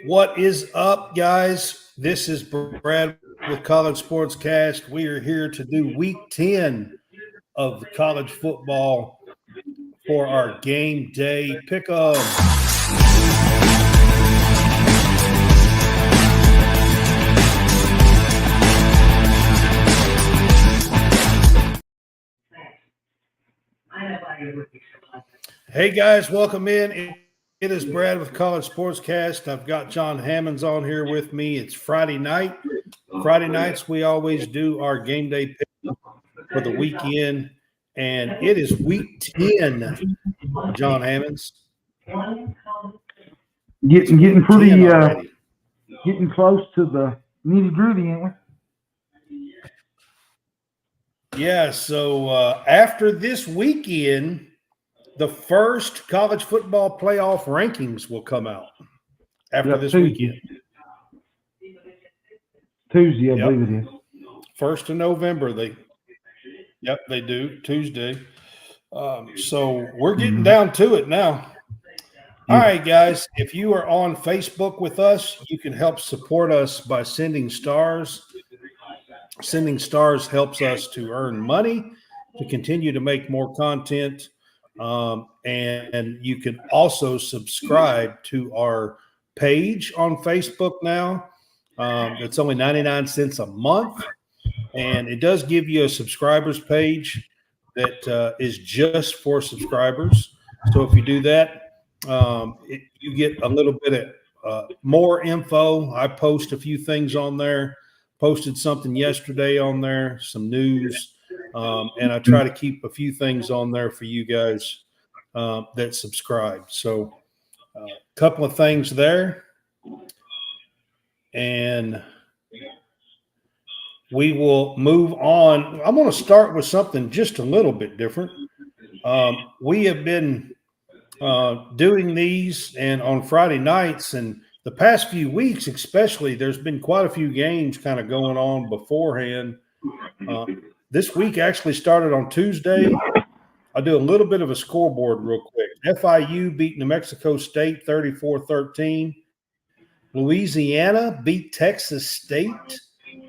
What is up, guys? This is Brad with College SportsCast. We are here to do week 10 of the college football for our game day pick-em. Hey, guys, welcome in. It is Brad with College SportsCast. I've got John Hammonds on here with me. It's Friday night. Friday nights, we always do our game day pick for the weekend, and it is week 10, John Hammonds. Getting pretty getting close to the nitty-gritty, ain't we? Yeah, so after this weekend, the first college football playoff rankings will come out after this weekend. Tuesday, I believe it is. 1st of November, they do, Tuesday. So we're getting down to it now. All right, guys, if you are on Facebook with us, you can help support us by sending stars. Sending stars helps us to earn money, to continue to make more content. And you can also subscribe to our page on Facebook now. It's only 99 cents a month, and it does give you a subscribers page that is just for subscribers. So if you do that, you get a little bit of more info. I post a few things on there. Posted something yesterday on there, some news, and I try to keep a few things on there for you guys that subscribe. So a couple of things there, and we will move on. I'm going to start with something just a little bit different. We have been doing these and on Friday nights, and the past few weeks especially, there's been quite a few games kind of going on beforehand. This week actually started on Tuesday. I'll do a little bit of a scoreboard real quick. FIU beat New Mexico State 34-13. Louisiana beat Texas State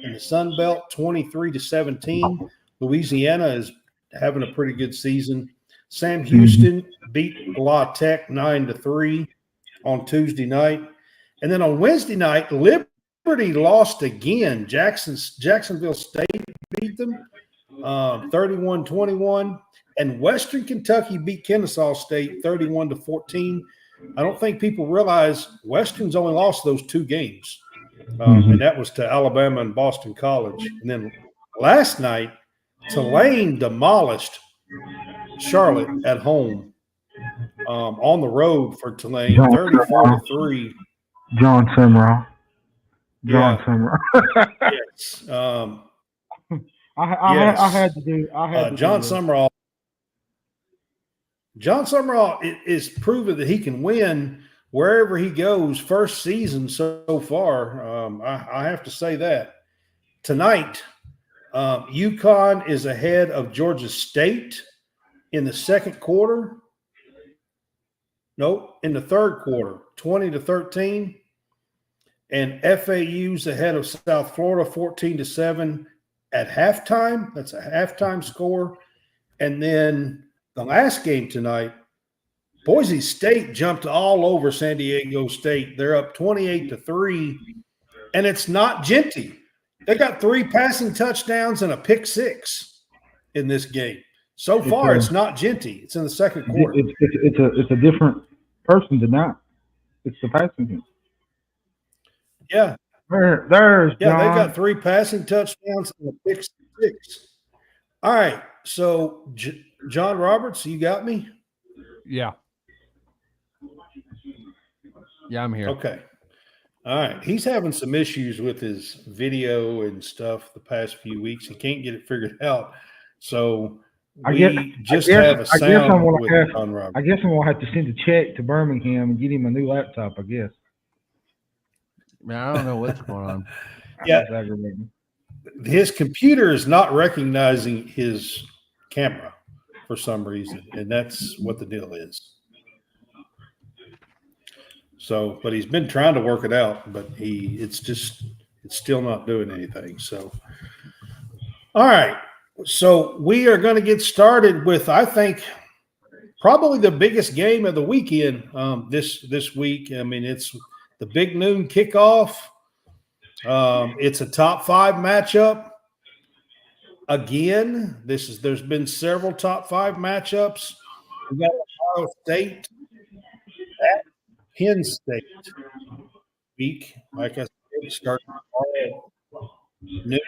in the Sun Belt 23-17. Louisiana is having a pretty good season. Sam Houston beat La Tech 9-3 on Tuesday night. And then on Wednesday night, Liberty lost again. Jacksonville State beat them 31-21. And Western Kentucky beat Kennesaw State 31-14. I don't think people realize Western's only lost those two games. And that was to Alabama and Boston College. And then last night, Tulane demolished Charlotte at home on the road for Tulane, 34-3. John Summerall. Summerall. Yes. I had to do. John Summerall. John Summerall is proven that he can win wherever he goes. First season so far, I have to say that. Tonight, UConn is ahead of Georgia State in the second quarter. Nope, in the third quarter, 20-13. And FAU's ahead of South Florida, 14-7 at halftime. That's a halftime score. And then the last game tonight, Boise State jumped all over San Diego State. They're up 28-3, and it's not Genty. They got 3 passing touchdowns and a pick 6 in this game. So far, it's not Genty. It's in the second quarter. It's a different person tonight. It's the passing game. Yeah. There's John. They got 3 passing touchdowns and a pick 6. All right. So, John Roberts, you got me? Yeah. Yeah, I'm here. Okay. All right. He's having some issues with his video and stuff the past few weeks. He can't get it figured out. So I guess have a sound with John Roberts. I guess I'm going to have to send a check to Birmingham and get him a new laptop, I guess. Man, I don't know what's going on. Yeah. His computer is not recognizing his camera for some reason, and that's what the deal is. So, but he's been trying to work it out, but it's still not doing anything. So, all right. So we are going to get started with, I think, probably the biggest game of the weekend this week. I mean, it's the big noon kickoff. It's a top 5 matchup. Again, there's been several top 5 matchups. We got Ohio State at Penn State week. Like I said, starting noon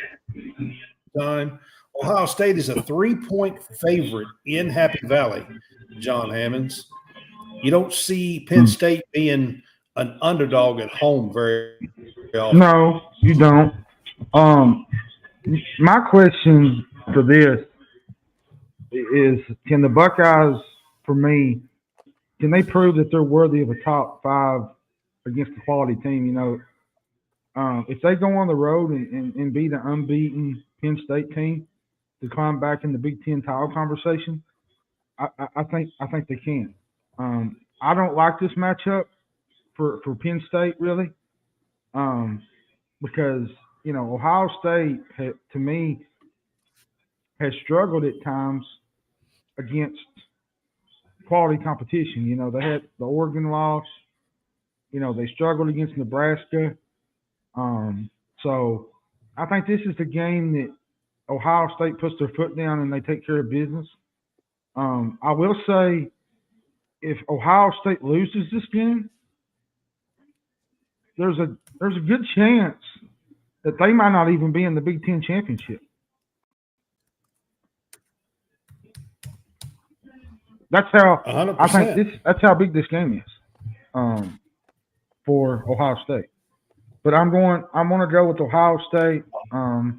time. Ohio State is a 3-point favorite in Happy Valley, John Hammonds. You don't see Penn State being an underdog at home very often. No, you don't. My question for this is: can the Buckeyes, for me, can they prove that they're worthy of a top 5 against a quality team? If they go on the road and beat an unbeaten Penn State team to climb back in the Big Ten title conversation, I think they can. I don't like this matchup for Penn State really, because Ohio State to me has struggled at times against quality competition. They had the Oregon loss. They struggled against Nebraska. So I think this is the game that Ohio State puts their foot down and they take care of business. I will say, if Ohio State loses this game, there's a good chance that they might not even be in the Big Ten championship. That's how 100%. I think that's how big this game is for Ohio State. But I'm going to go with Ohio State. I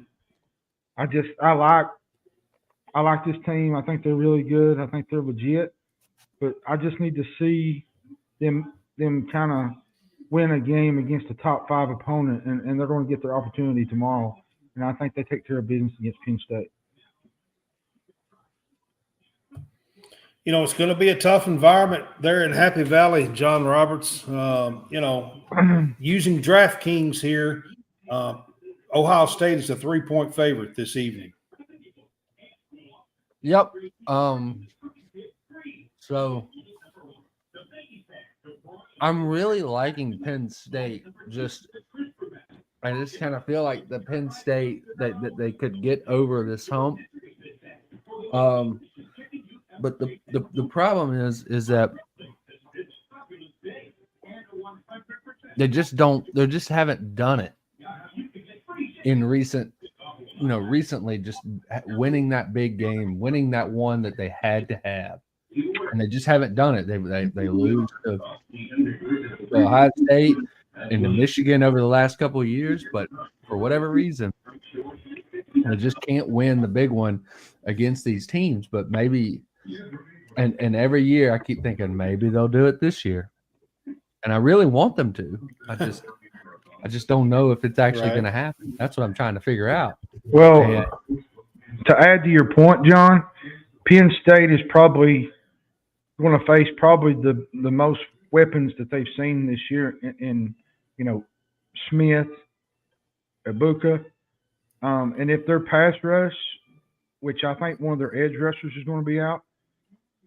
like this team. I think they're really good. I think they're legit. But I just need to see them kind of win a game against a top 5 opponent, and they're going to get their opportunity tomorrow. And I think they take care of business against Penn State. It's going to be a tough environment there in Happy Valley, John Roberts. Using DraftKings here, Ohio State is a 3-point favorite this evening. Yep. So I'm really liking Penn State. I just kind of feel like the Penn State that they could get over this hump. But the problem is that they just haven't done it in recently just winning that big game, winning that one that they had to have, and they just haven't done it. They lose to Ohio State and to Michigan over the last couple of years, but for whatever reason, they just can't win the big one against these teams. But maybe. And every year I keep thinking maybe they'll do it this year, and I really want them to. I just don't know if it's actually going to happen. That's what I'm trying to figure out. Well, to add to your point, John, Penn State is probably going to face the most weapons that they've seen this year in Smith, Ibuka, and if their pass rush, which I think one of their edge rushers is going to be out,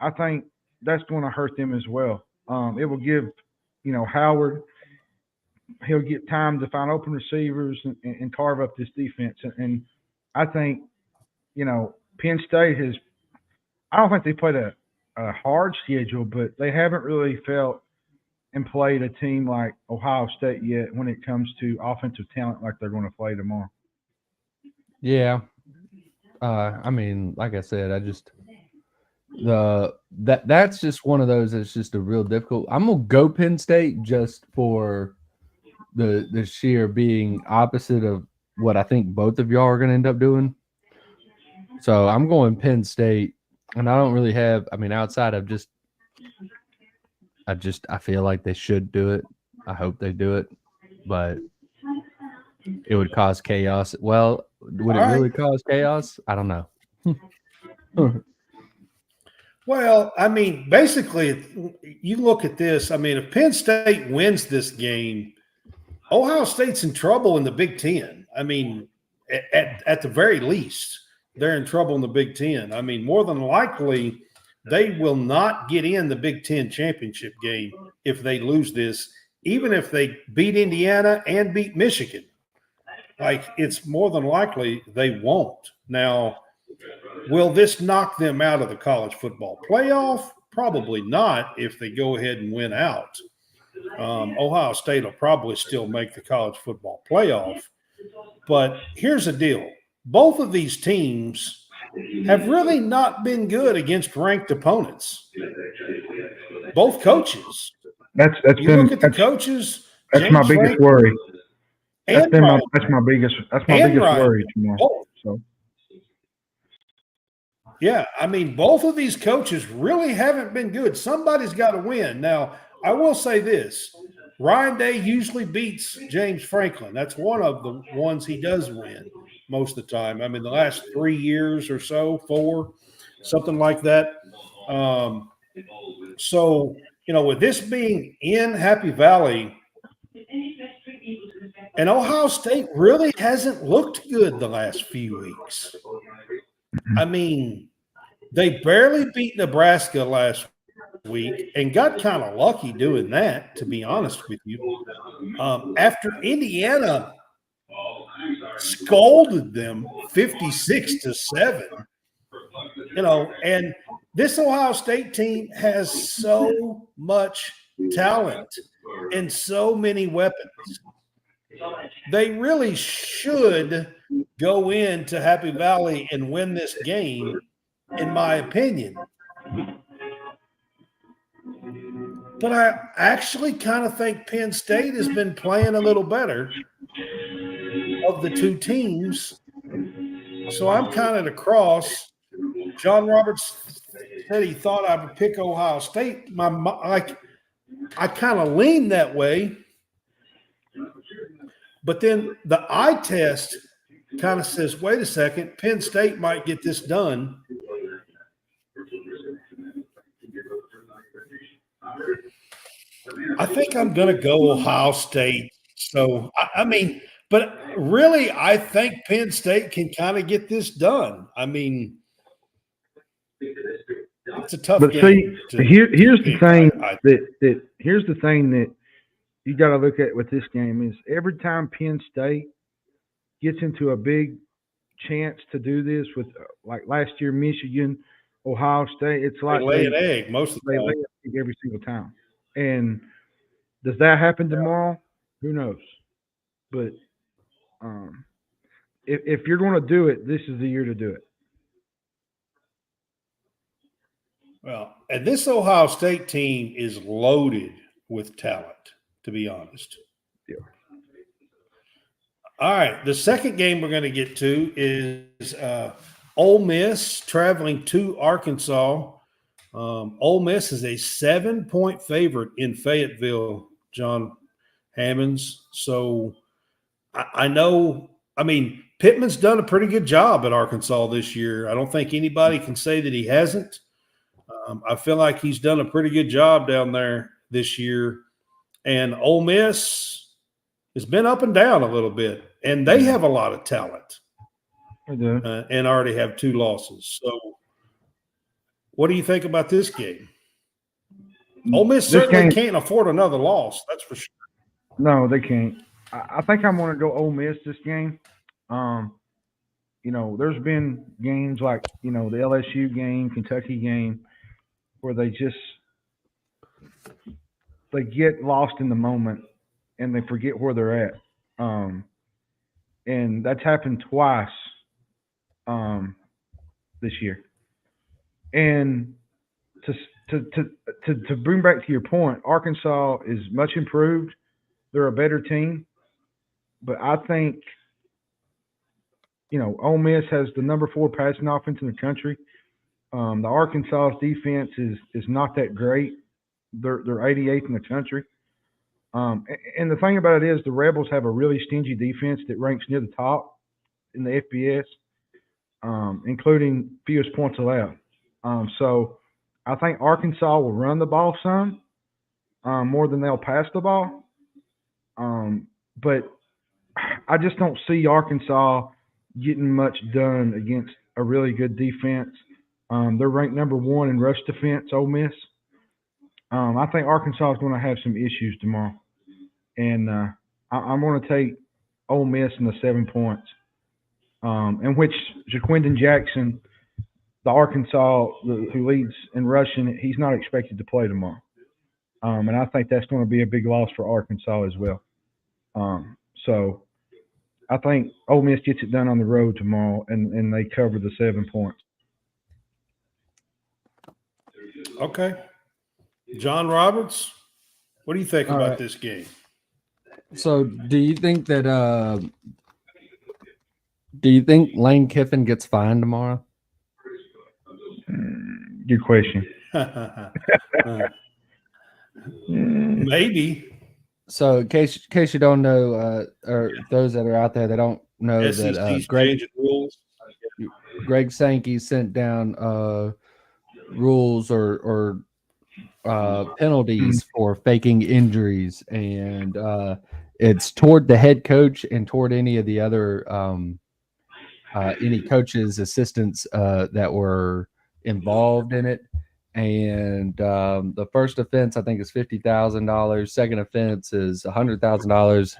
I think that's going to hurt them as well. It will give, Howard, he'll get time to find open receivers and carve up this defense. And I think, Penn State I don't think they played a hard schedule, but they haven't really felt and played a team like Ohio State yet when it comes to offensive talent like they're going to play tomorrow. Yeah. I mean, like I said, that's just one of those that's just a real difficult. I'm gonna go Penn State just for the sheer being opposite of what I think both of y'all are gonna end up doing. So I'm going Penn State, and I don't really have. I mean, outside of I feel like they should do it. I hope they do it, but it would cause chaos. Well, would it really cause chaos? I don't know. Well, I mean, basically, you look at this. I mean, if Penn State wins this game, Ohio State's in trouble in the Big Ten. I mean, at the very least, they're in trouble in the Big Ten. I mean, more than likely, they will not get in the Big Ten championship game if they lose this, even if they beat Indiana and beat Michigan. Like, it's more than likely they won't. Now, will this knock them out of the college football playoff? Probably not if they go ahead and win out. Ohio State will probably still make the college football playoff. But here's the deal. Both of these teams have really not been good against ranked opponents. Both coaches. That's you look at the coaches. That's James my biggest Franklin worry. That's and Ryan, my biggest Ryan, worry tomorrow. both. So Yeah, I mean, both of these coaches really haven't been good. Somebody's got to win. Now, I will say this. Ryan Day usually beats James Franklin. That's one of the ones he does win most of the time. I mean, the last 3 years or so, 4, something like that. So, with this being in Happy Valley, and Ohio State really hasn't looked good the last few weeks. I mean, they barely beat Nebraska last week and got kind of lucky doing that, to be honest with you. After Indiana scolded them 56-7, and this Ohio State team has so much talent and so many weapons. They really should go into Happy Valley and win this game, in my opinion. But I actually kind of think Penn State has been playing a little better of the two teams. So I'm kind of across. John Roberts said he thought I would pick Ohio State. I kind of lean that way. But then the eye test kind of says, wait a second, Penn State might get this done. I think I'm going to go Ohio State. So, I mean, but really, I think Penn State can kind of get this done. I mean, it's a tough game. But see, here's the thing here's the thing that you got to look at with this game is every time Penn State gets into a big chance to do this with, like last year, Michigan, Ohio State, it's like they lay an egg most of the time. They lay an egg every single time. And does that happen tomorrow? Who knows? But if you're going to do it, this is the year to do it. Well, and this Ohio State team is loaded with talent, to be honest. Yeah. All right. The second game we're going to get to is Ole Miss traveling to Arkansas. Ole Miss is a 7-point favorite in Fayetteville, John Hammonds. So I know, I mean, Pittman's done a pretty good job at Arkansas this year. I don't think anybody can say that he hasn't. I feel like he's done a pretty good job down there this year. And Ole Miss has been up and down a little bit, and they have a lot of talent and already have 2 losses. So what do you think about this game? Ole Miss certainly can't afford another loss, that's for sure. No, they can't. I think I'm going to go Ole Miss this game. There's been games like, the LSU game, Kentucky game, where they get lost in the moment and they forget where they're at. And that's happened twice this year. And to bring back to your point, Arkansas is much improved. They're a better team. But I think, Ole Miss has the number 4 passing offense in the country. The Arkansas defense is not that great. They're 88th in the country. And the thing about it is the Rebels have a really stingy defense that ranks near the top in the FBS, including fewest points allowed. So I think Arkansas will run the ball some, more than they'll pass the ball. But I just don't see Arkansas getting much done against a really good defense. They're ranked number 1 in rush defense, Ole Miss. I think Arkansas is going to have some issues tomorrow. And I'm going to take Ole Miss in the 7 points, in which Jaquindon Jackson, the Arkansas who leads in rushing, he's not expected to play tomorrow. And I think that's going to be a big loss for Arkansas as well. So I think Ole Miss gets it done on the road tomorrow, and they cover the 7 points. Okay. John Roberts, what do you think about this game? So do you think that Lane Kiffin gets fined tomorrow? Good question. Maybe. So in case you don't know, or those that are out there that don't know, that Greg Sankey sent down rules or penalties for faking injuries, and it's toward the head coach and toward any of the other any coaches, assistants that were involved in it. And the first offense, I think, is $50,000. Second offense is $100,000,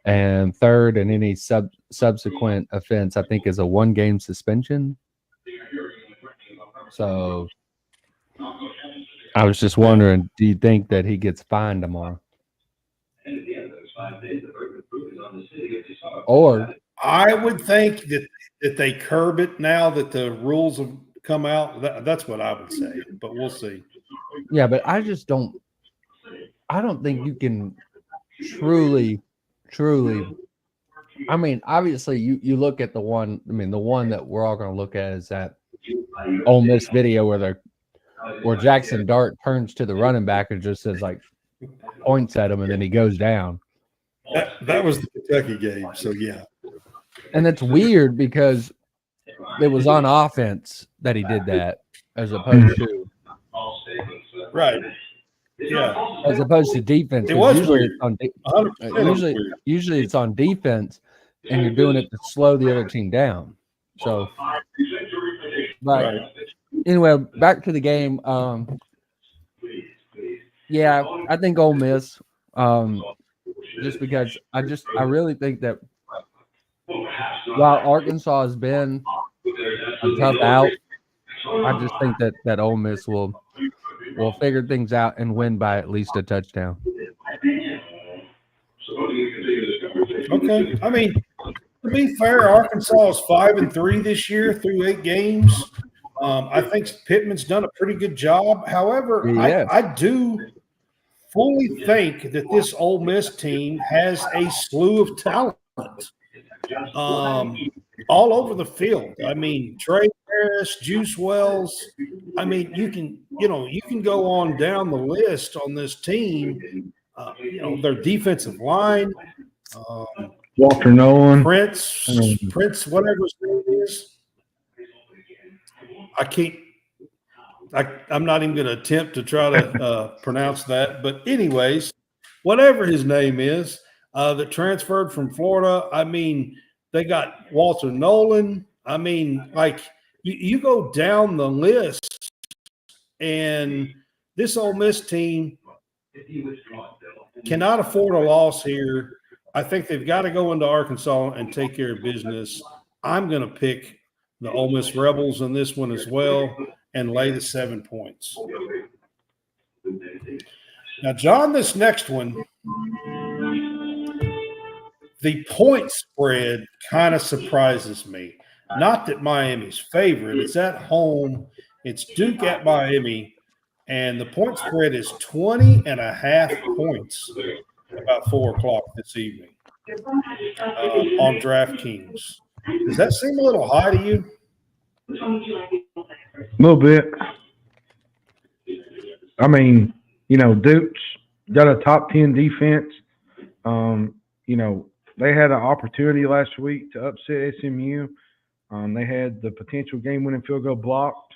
and third and any subsequent offense, I think, is a 1-game suspension. So I was just wondering, do you think that he gets fined tomorrow? Or I would think that they curb it now that the rules have come out. That's what I would say, but we'll see. Yeah, but I don't think you can truly. I mean, obviously, you look at the one. I mean, the one that we're all going to look at is that Ole Miss video where Jackson Dart turns to the running back and just says, like, points at him, and then he goes down. That was the Kentucky game, so yeah. And it's weird because it was on offense that he did that, as opposed to right. Yeah. As opposed to defense. It was usually weird. Usually it's on defense, and you're doing it to slow the other team down. So, but right. Anyway, back to the game. Yeah, I think Ole Miss. Just because I really think that while Arkansas has been a tough out, I just think that Ole Miss will figure things out and win by at least a touchdown. Okay. I mean, to be fair, Arkansas is 5-3 this year through 8 games. I think Pittman's done a pretty good job. However, yes. I do fully think that this Ole Miss team has a slew of talent all over the field. I mean, Trey Harris, Juice Wells. I mean, you can go on down the list on this team. Their defensive line. Walter Nolan. Prince, whatever his name is. I'm not even going to attempt to try to pronounce that. But anyways, whatever his name is, that transferred from Florida. I mean, they got Walter Nolan. I mean, like you go down the list, and this Ole Miss team cannot afford a loss here. I think they've got to go into Arkansas and take care of business. I'm going to pick the Ole Miss Rebels in this one as well and lay the 7 points. Now, John, this next one, the point spread kind of surprises me. Not that Miami's favorite. It's at home. It's Duke at Miami, and the point spread is 20.5 points about 4 o'clock this evening on DraftKings. Does that seem a little high to you? A little bit. I mean, Duke's got a top 10 defense. They had an opportunity last week to upset SMU. They had the potential game-winning field goal blocked.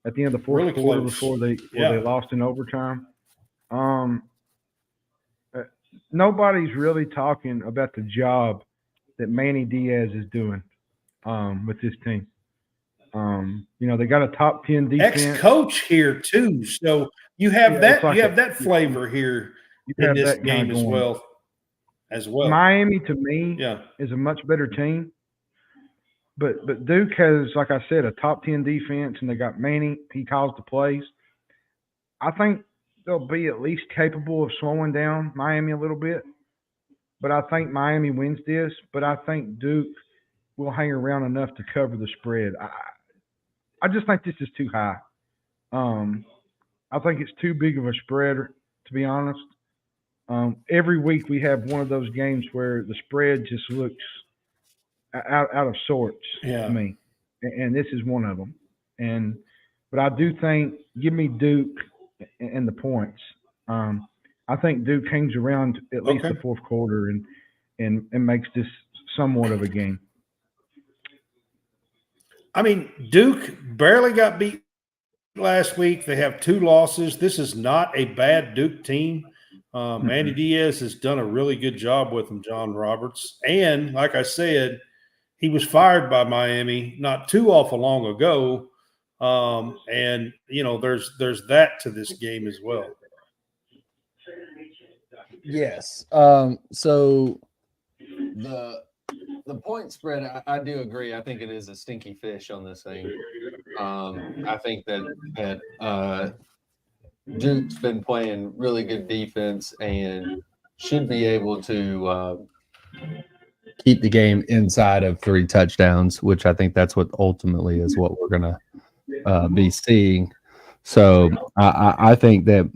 at the end of the fourth Really quarter close. before they Yeah. lost in overtime. Nobody's really talking about the job that Manny Diaz is doing with this team. They got a top 10 defense. Ex-coach here too, so you have that. Like you have that flavor here in this game as well. Miami, to me, is a much better team. But Duke has, like I said, a top 10 defense, and they got Manny. He calls the plays. I think they'll be at least capable of slowing down Miami a little bit. But I think Miami wins this. But I think Duke will hang around enough to cover the spread. I just think this is too high. I think it's too big of a spread, to be honest. Every week we have one of those games where the spread just looks out of sorts to me, and this is one of them. But I do think, give me Duke and the points. I think Duke hangs around at least the fourth quarter and makes this somewhat of a game. I mean, Duke barely got beat last week. They have 2 losses. This is not a bad Duke team. Manny Diaz has done a really good job with them, John Roberts. And like I said, he was fired by Miami not too awful long ago. And, there's that to this game as well. Yes. So the point spread, I do agree. I think it is a stinky fish on this thing. I think that Duke's been playing really good defense and should be able to keep the game inside of 3 touchdowns, which I think that's what ultimately is what we're going to be seeing. So I think that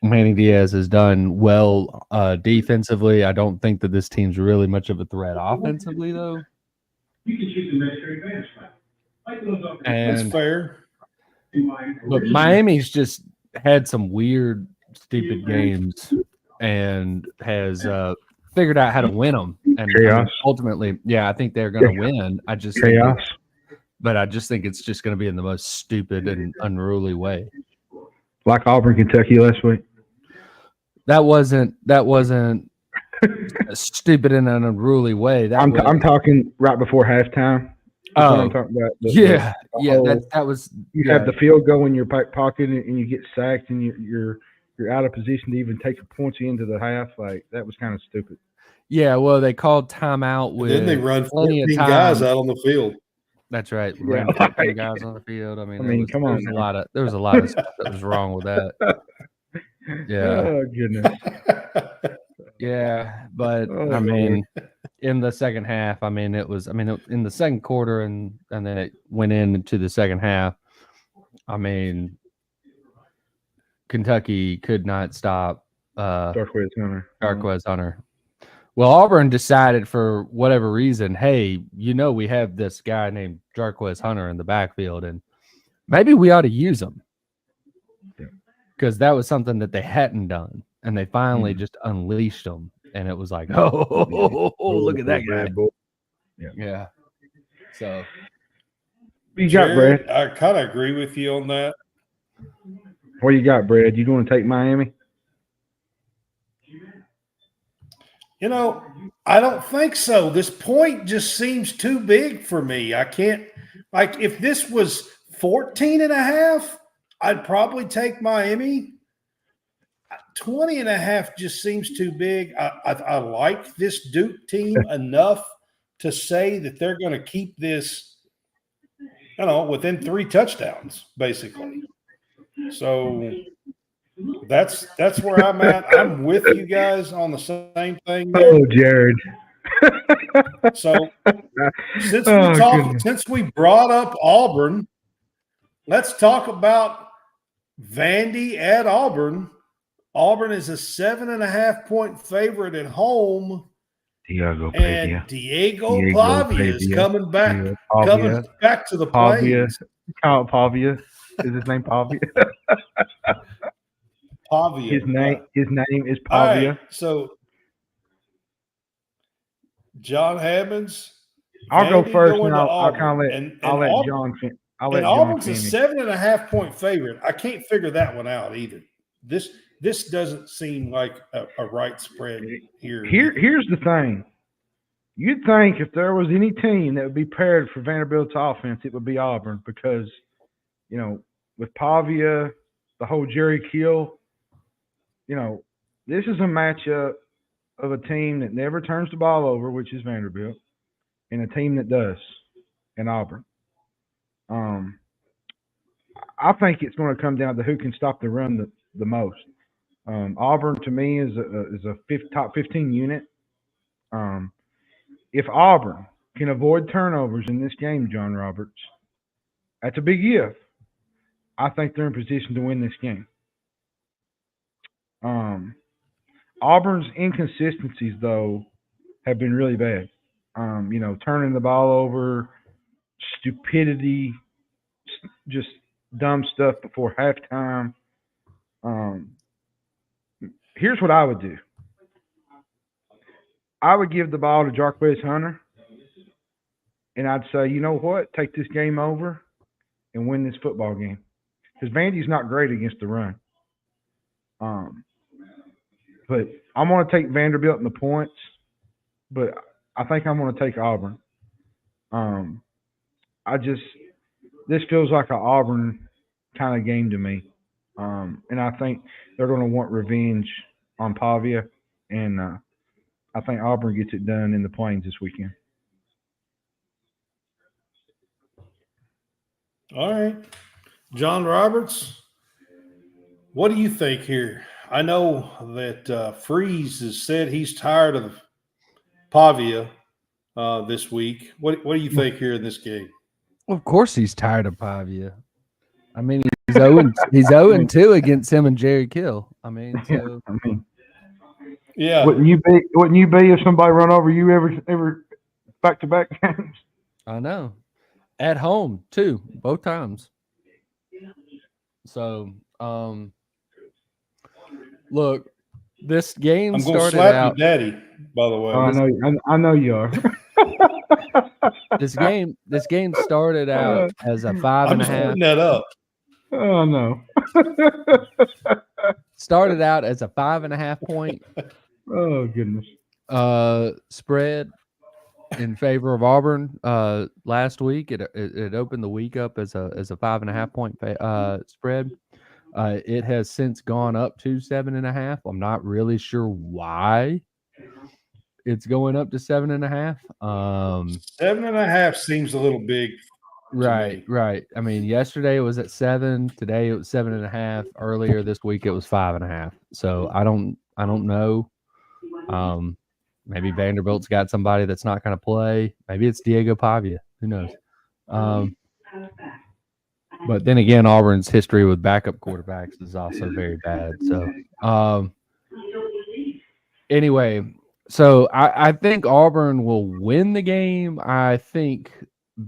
Manny Diaz has done well defensively. I don't think that this team's really much of a threat offensively, though. That's fair. But Miami's just had some weird, stupid games and has figured out how to win them. And ultimately, I think they're going to win. I just think it's just going to be in the most stupid and unruly way. Like Auburn, Kentucky last week. That wasn't stupid in an unruly way. I'm talking right before halftime. Oh, I'm talking about. That was. You have the field goal in your back pocket, and you get sacked, and you're out of position to even take a point into the half. Like, that was kind of stupid. Yeah, well, they called timeout with. Then they run plenty 14 of time. Guys out on the field. That's right. Ran 14 guys on the field. I mean, come on. There was a lot of stuff that was wrong with that. Yeah. Oh goodness. Yeah, but in the second half, in the second quarter, and then it went into the second half. Kentucky could not stop Darqueze Hunter. Well, Auburn decided for whatever reason, hey, we have this guy named Darqueze Hunter in the backfield, and maybe we ought to use him. Because that was something that they hadn't done, and they finally just unleashed him, and it was like, oh, look at that guy. Yeah. So, what you got, Brad? I kind of agree with you on that. What you got, Brad? You going to take Miami? I don't think so. This point just seems too big for me. I can't, if this was 14.5, I'd probably take Miami. 20.5 just seems too big. I like this Duke team enough to say that they're going to keep this, within 3 touchdowns, basically. So that's where I'm at. I'm with you guys on the same thing there. Oh, Jared. So since we brought up Auburn, let's talk about Vandy at Auburn. Auburn is a 7.5-point favorite at home. Diego Pavia is coming back to the Plains. Kyle Pavia. Is his name Pavia? Pavia. His name is Pavia. Right, so John Hammonds. I'll go first, and I'll let I'll And let John Auburn's a finish. 7.5-point favorite. I can't figure that one out either. This doesn't seem like a right spread here. Here's the thing. You'd think if there was any team that would be paired for Vanderbilt's offense, it would be Auburn because, with Pavia, the whole Jerry Kill, this is a matchup of a team that never turns the ball over, which is Vanderbilt, and a team that does in Auburn. I think it's going to come down to who can stop the run the most. Auburn, to me, is a top 15 unit. If Auburn can avoid turnovers in this game, John Roberts, that's a big if. I think they're in position to win this game. Auburn's inconsistencies, though, have been really bad. Turning the ball over, stupidity, just dumb stuff before halftime. Here's what I would do. I would give the ball to Jarquez Hunter, and I'd say, you know what? Take this game over and win this football game. Because Vandy's not great against the run. But I'm going to take Vanderbilt in the points, but I think I'm going to take Auburn. This feels like an Auburn kind of game to me. And I think they're going to want revenge on Pavia, and I think Auburn gets it done in the Plains this weekend. All right. John Roberts, what do you think here? I know that Freeze has said he's tired of Pavia this week. What do you think here in this game? Of course he's tired of Pavia. I mean, he's 0-2 against him and Jerry Kill. I mean, so yeah. Wouldn't you be if somebody run over you ever back-to-back games? I know. At home too, both times. So, look, this game I'm going to started slap out. you, Daddy. By the way, I know you are. This game started out as a 5.5. I'm just putting that up. Oh no. Started out as a 5.5 point. Oh goodness. Spread in favor of Auburn last week. It opened the week up as a 5.5 point spread. It has since gone up to 7.5. I'm not really sure why it's going up to 7.5. 7.5 seems a little big. Right. I mean, yesterday it was at 7. Today it was 7.5. Earlier this week it was 5.5. So I don't know. Maybe Vanderbilt's got somebody that's not going to play. Maybe it's Diego Pavia. Who knows? But then again, Auburn's history with backup quarterbacks is also very bad. So anyway, so I think Auburn will win the game. I think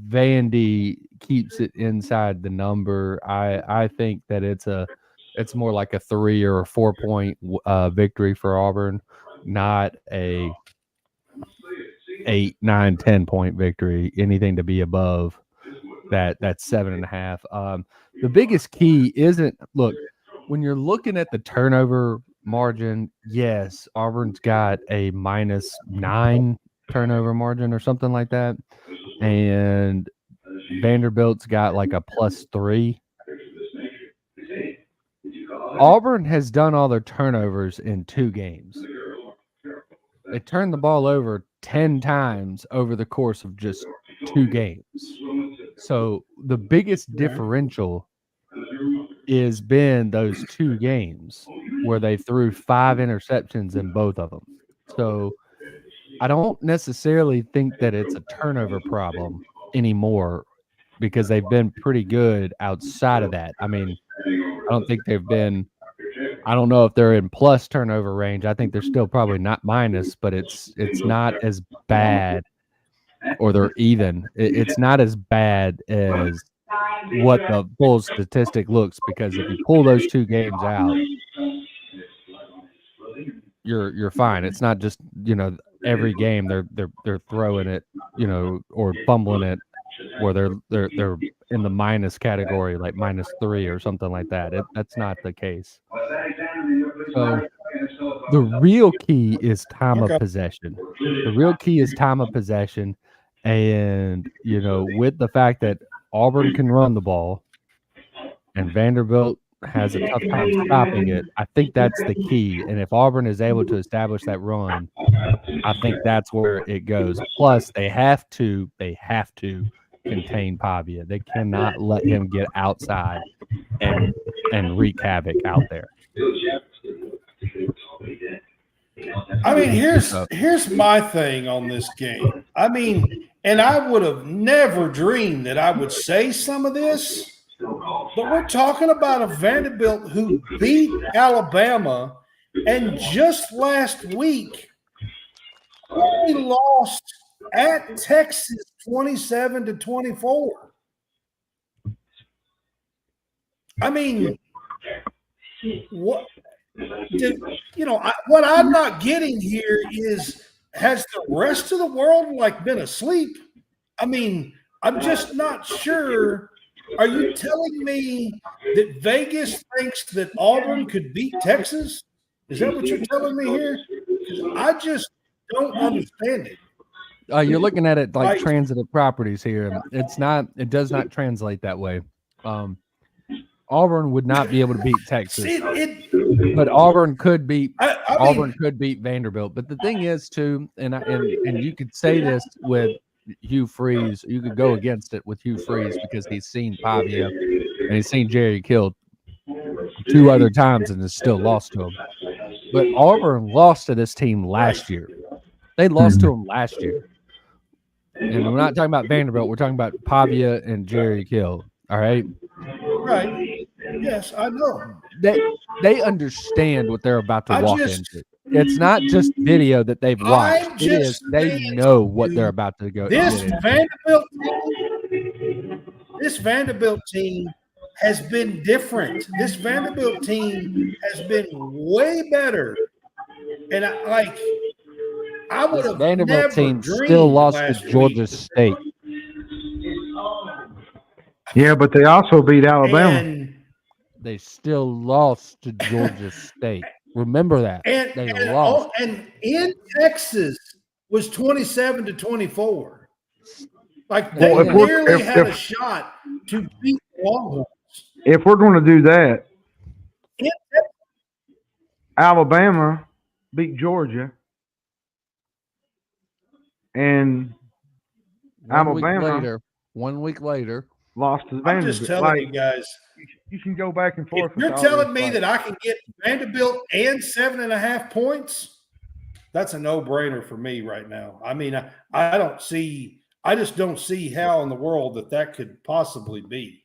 Vandy keeps it inside the number. I think that it's more like a 3 or a 4 point victory for Auburn, not a 8, 9, 10 point victory. Anything to be above that 7.5. The biggest key isn't, look, when you're looking at the turnover margin, yes, Auburn's got a -9 turnover margin or something like that, and Vanderbilt's got like a +3. Auburn has done all their turnovers in 2 games. They turned the ball over 10 times over the course of just 2 games. So the biggest differential is been those 2 games where they threw 5 interceptions in both of them. So I don't necessarily think that it's a turnover problem anymore because they've been pretty good outside of that. I mean, I don't think they've been – I don't know if they're in plus turnover range. I think they're still probably not minus, but it's not as bad, or they're even. It's not as bad as what the full statistic looks, because if you pull those 2 games out, you're fine. It's not just, every game they're throwing it, or fumbling it, where they're in the minus category, like -3 or something like that. That's not the case. So the real key is time of possession. The real key is time of possession. And, with the fact that Auburn can run the ball and Vanderbilt has a tough time stopping it, I think that's the key. And if Auburn is able to establish that run, I think that's where it goes. Plus, they have to contain Pavia. They cannot let him get outside and wreak havoc out there. I mean, here's my thing on this game. I mean, and I would have never dreamed that I would say some of this, but we're talking about a Vanderbilt who beat Alabama, and just last week only lost at Texas 27-24. I mean, what I'm not getting here is, has the rest of the world been asleep? I mean, I'm just not sure. Are you telling me that Vegas thinks that Auburn could beat Texas? Is that what you're telling me here? I just don't understand it. You're looking at it like transitive properties here. It does not translate that way. Auburn would not be able to beat Texas, but Auburn could beat could beat Vanderbilt. But the thing is, too, and you could say this with Hugh Freeze. You could go against it with Hugh Freeze because he's seen Pavia and he's seen Jerry killed 2 other times and has still lost to him. But Auburn lost to this team last year. They lost to him last year. And we're not talking about Vanderbilt. We're talking about Pavia and Jerry Kill. All right? Right. Yes, I know. They understand what they're about to walk into. It's not just video that they've watched. They know what they're about to go. This Vanderbilt team has been different. This Vanderbilt team has been way better. And I would have Vanderbilt team still lost to Georgia State. Yeah, but they also beat Alabama. And they still lost to Georgia State. Remember that. They lost. And in Texas was 27-24. They nearly had a shot to beat Longhorns. If we're going to do that, Alabama beat Georgia, and Alabama 1 week later lost to Vanderbilt. I'm just telling you guys. You can go back and forth. If you're telling me that I can get Vanderbilt and 7.5 points, that's a no-brainer for me right now. I mean, I just don't see how in the world that could possibly be.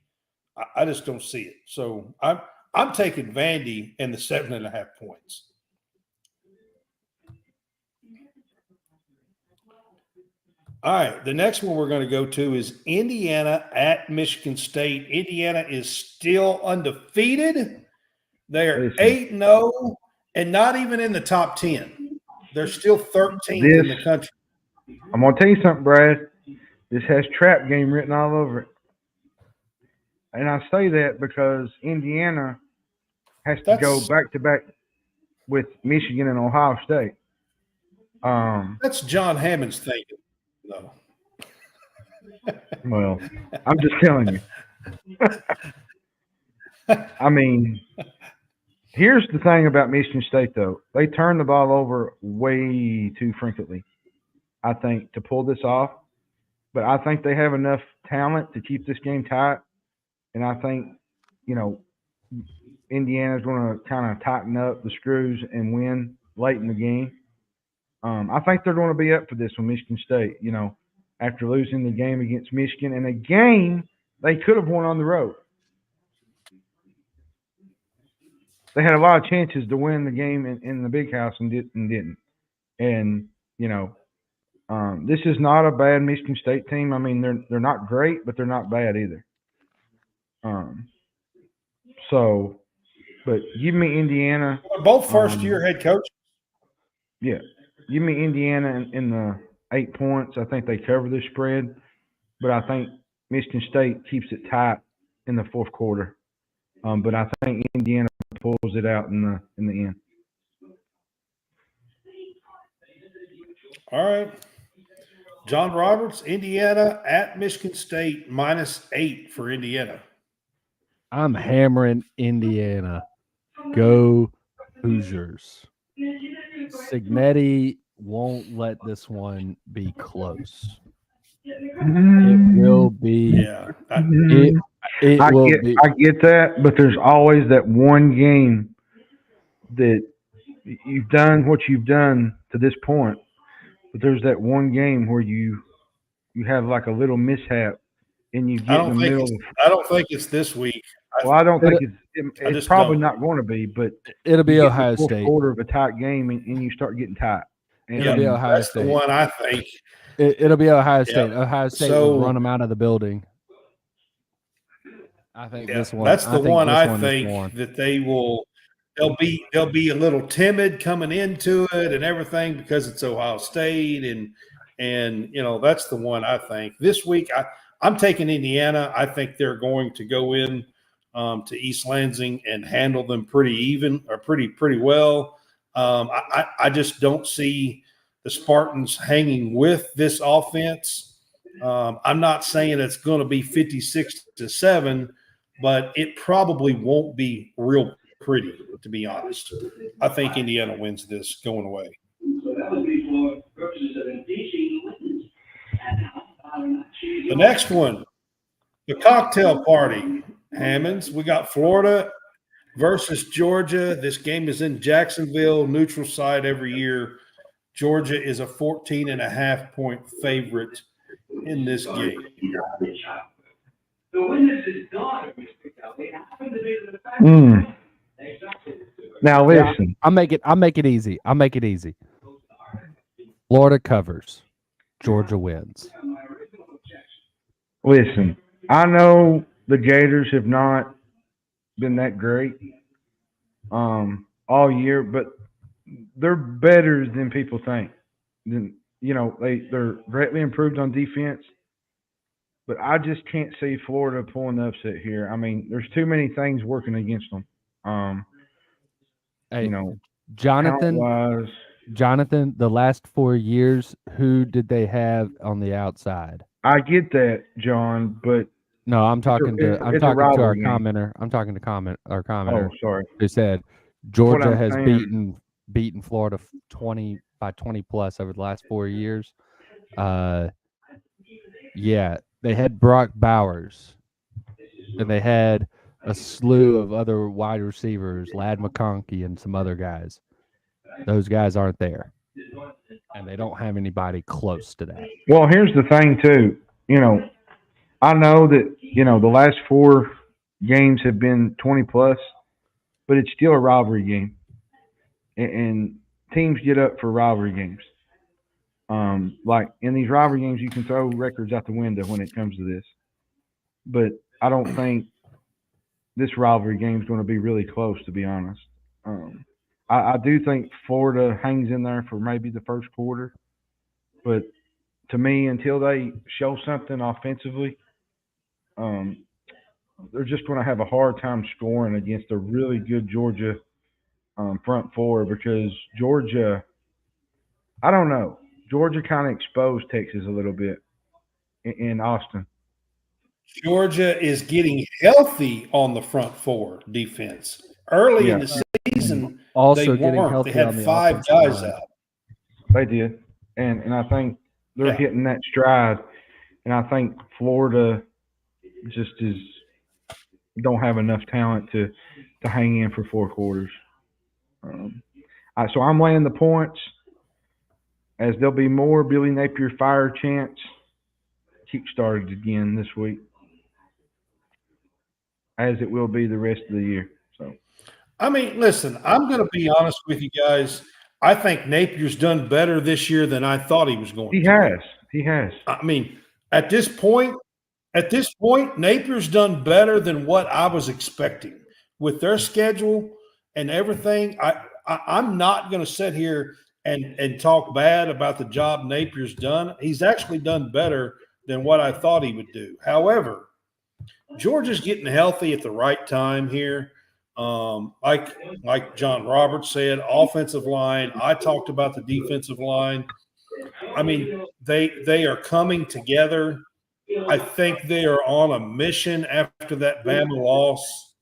I just don't see it. So I'm taking Vandy and the 7.5 points. All right, the next one we're going to go to is Indiana at Michigan State. Indiana is still undefeated. They are 8-0 and not even in the top 10. They're still 13th in the country. I'm going to tell you something, Brad. This has trap game written all over it. And I say that because Indiana has to go back-to-back with Michigan and Ohio State. That's John Hammond's thinking. No. Well, I'm just telling you. I mean, here's the thing about Michigan State, though. They turn the ball over way too frequently, I think, to pull this off. But I think they have enough talent to keep this game tight. And I think, Indiana's going to kind of tighten up the screws and win late in the game. I think they're going to be up for this with Michigan State, after losing the game against Michigan, and a game they could have won on the road. They had a lot of chances to win the game in the Big House and didn't. And, this is not a bad Michigan State team. I mean, they're not great, but they're not bad either. But give me Indiana. Both first-year head coaches. Yeah. Give me Indiana in the 8 points. I think they cover the spread. But I think Michigan State keeps it tight in the fourth quarter. But I think Indiana pulls it out in the end. All right. John Roberts, Indiana at Michigan State, -8 for Indiana. I'm hammering Indiana. Go Hoosiers. Signetti won't let this one be close. It will be. Yeah. It will be. I get that, but there's always that one game that you've done what you've done to this point, but there's that one game where you have like a little mishap and you get in the middle. I don't think it's this week. I don't think it's probably not going to be, but it'll be Ohio State. State. Quarter of a tight game, and you start getting tight. It'll be Ohio State. That's the one I think. It'll be Ohio State. Yeah. Ohio State will run them out of the building. I think this one. That's the one I think that they will. They'll be a little timid coming into it and everything because it's Ohio State and that's the one I think. This week I'm taking Indiana. I think they're going to go in to East Lansing and handle them pretty well. I just don't see the Spartans hanging with this offense. I'm not saying it's going to be 56-7, but it probably won't be real pretty, to be honest. I think Indiana wins this going away. The next one, the cocktail party. Hammonds, we got Florida versus Georgia. This game is in Jacksonville, neutral site every year. Georgia is a 14.5-point favorite in this game. Now listen, I'll make it easy. Florida covers. Georgia wins. Listen, I know the Gators have not been that great all year, but they're better than people think. They're greatly improved on defense, but I just can't see Florida pulling the upset here. I mean, there's too many things working against them. Jonathan, the last 4 years, who did they have on the outside? I get that, John, but no, I'm talking to our commenter. I'm talking to our commenter. Oh, sorry. Who said Georgia has beaten Florida 20 plus over the last 4 years. Yeah, they had Brock Bowers, and they had a slew of other wide receivers, Ladd McConkey and some other guys. Those guys aren't there, and they don't have anybody close to that. Well, here's the thing, too. I know that, the last 4 games have been 20 plus, but it's still a rivalry game. And teams get up for rivalry games. Like in these rivalry games, you can throw records out the window when it comes to this. But I don't think this rivalry game is going to be really close, to be honest. I do think Florida hangs in there for maybe the first quarter. But to me, until they show something offensively, they're just going to have a hard time scoring against a really good Georgia front four because Georgia, I don't know. Georgia kind of exposed Texas a little bit in Austin. Georgia is getting healthy on the front four defense. Early in the season, also they weren't. They had 5 guys out. They did. And I think they're hitting that stride. And I think Florida just don't have enough talent to hang in for 4 quarters. So I'm laying the points as there'll be more Billy Napier fire chants kick-started again this week, as it will be the rest of the year. So, I mean, listen, I'm going to be honest with you guys. I think Napier's done better this year than I thought he was going to. He has. I mean, at this point, Napier's done better than what I was expecting with their schedule and everything. I'm not going to sit here and talk bad about the job Napier's done. He's actually done better than what I thought he would do. However, Georgia's getting healthy at the right time here. Like John Roberts said, offensive line. I talked about the defensive line. I mean, they are coming together. I think they are on a mission after that Bama loss.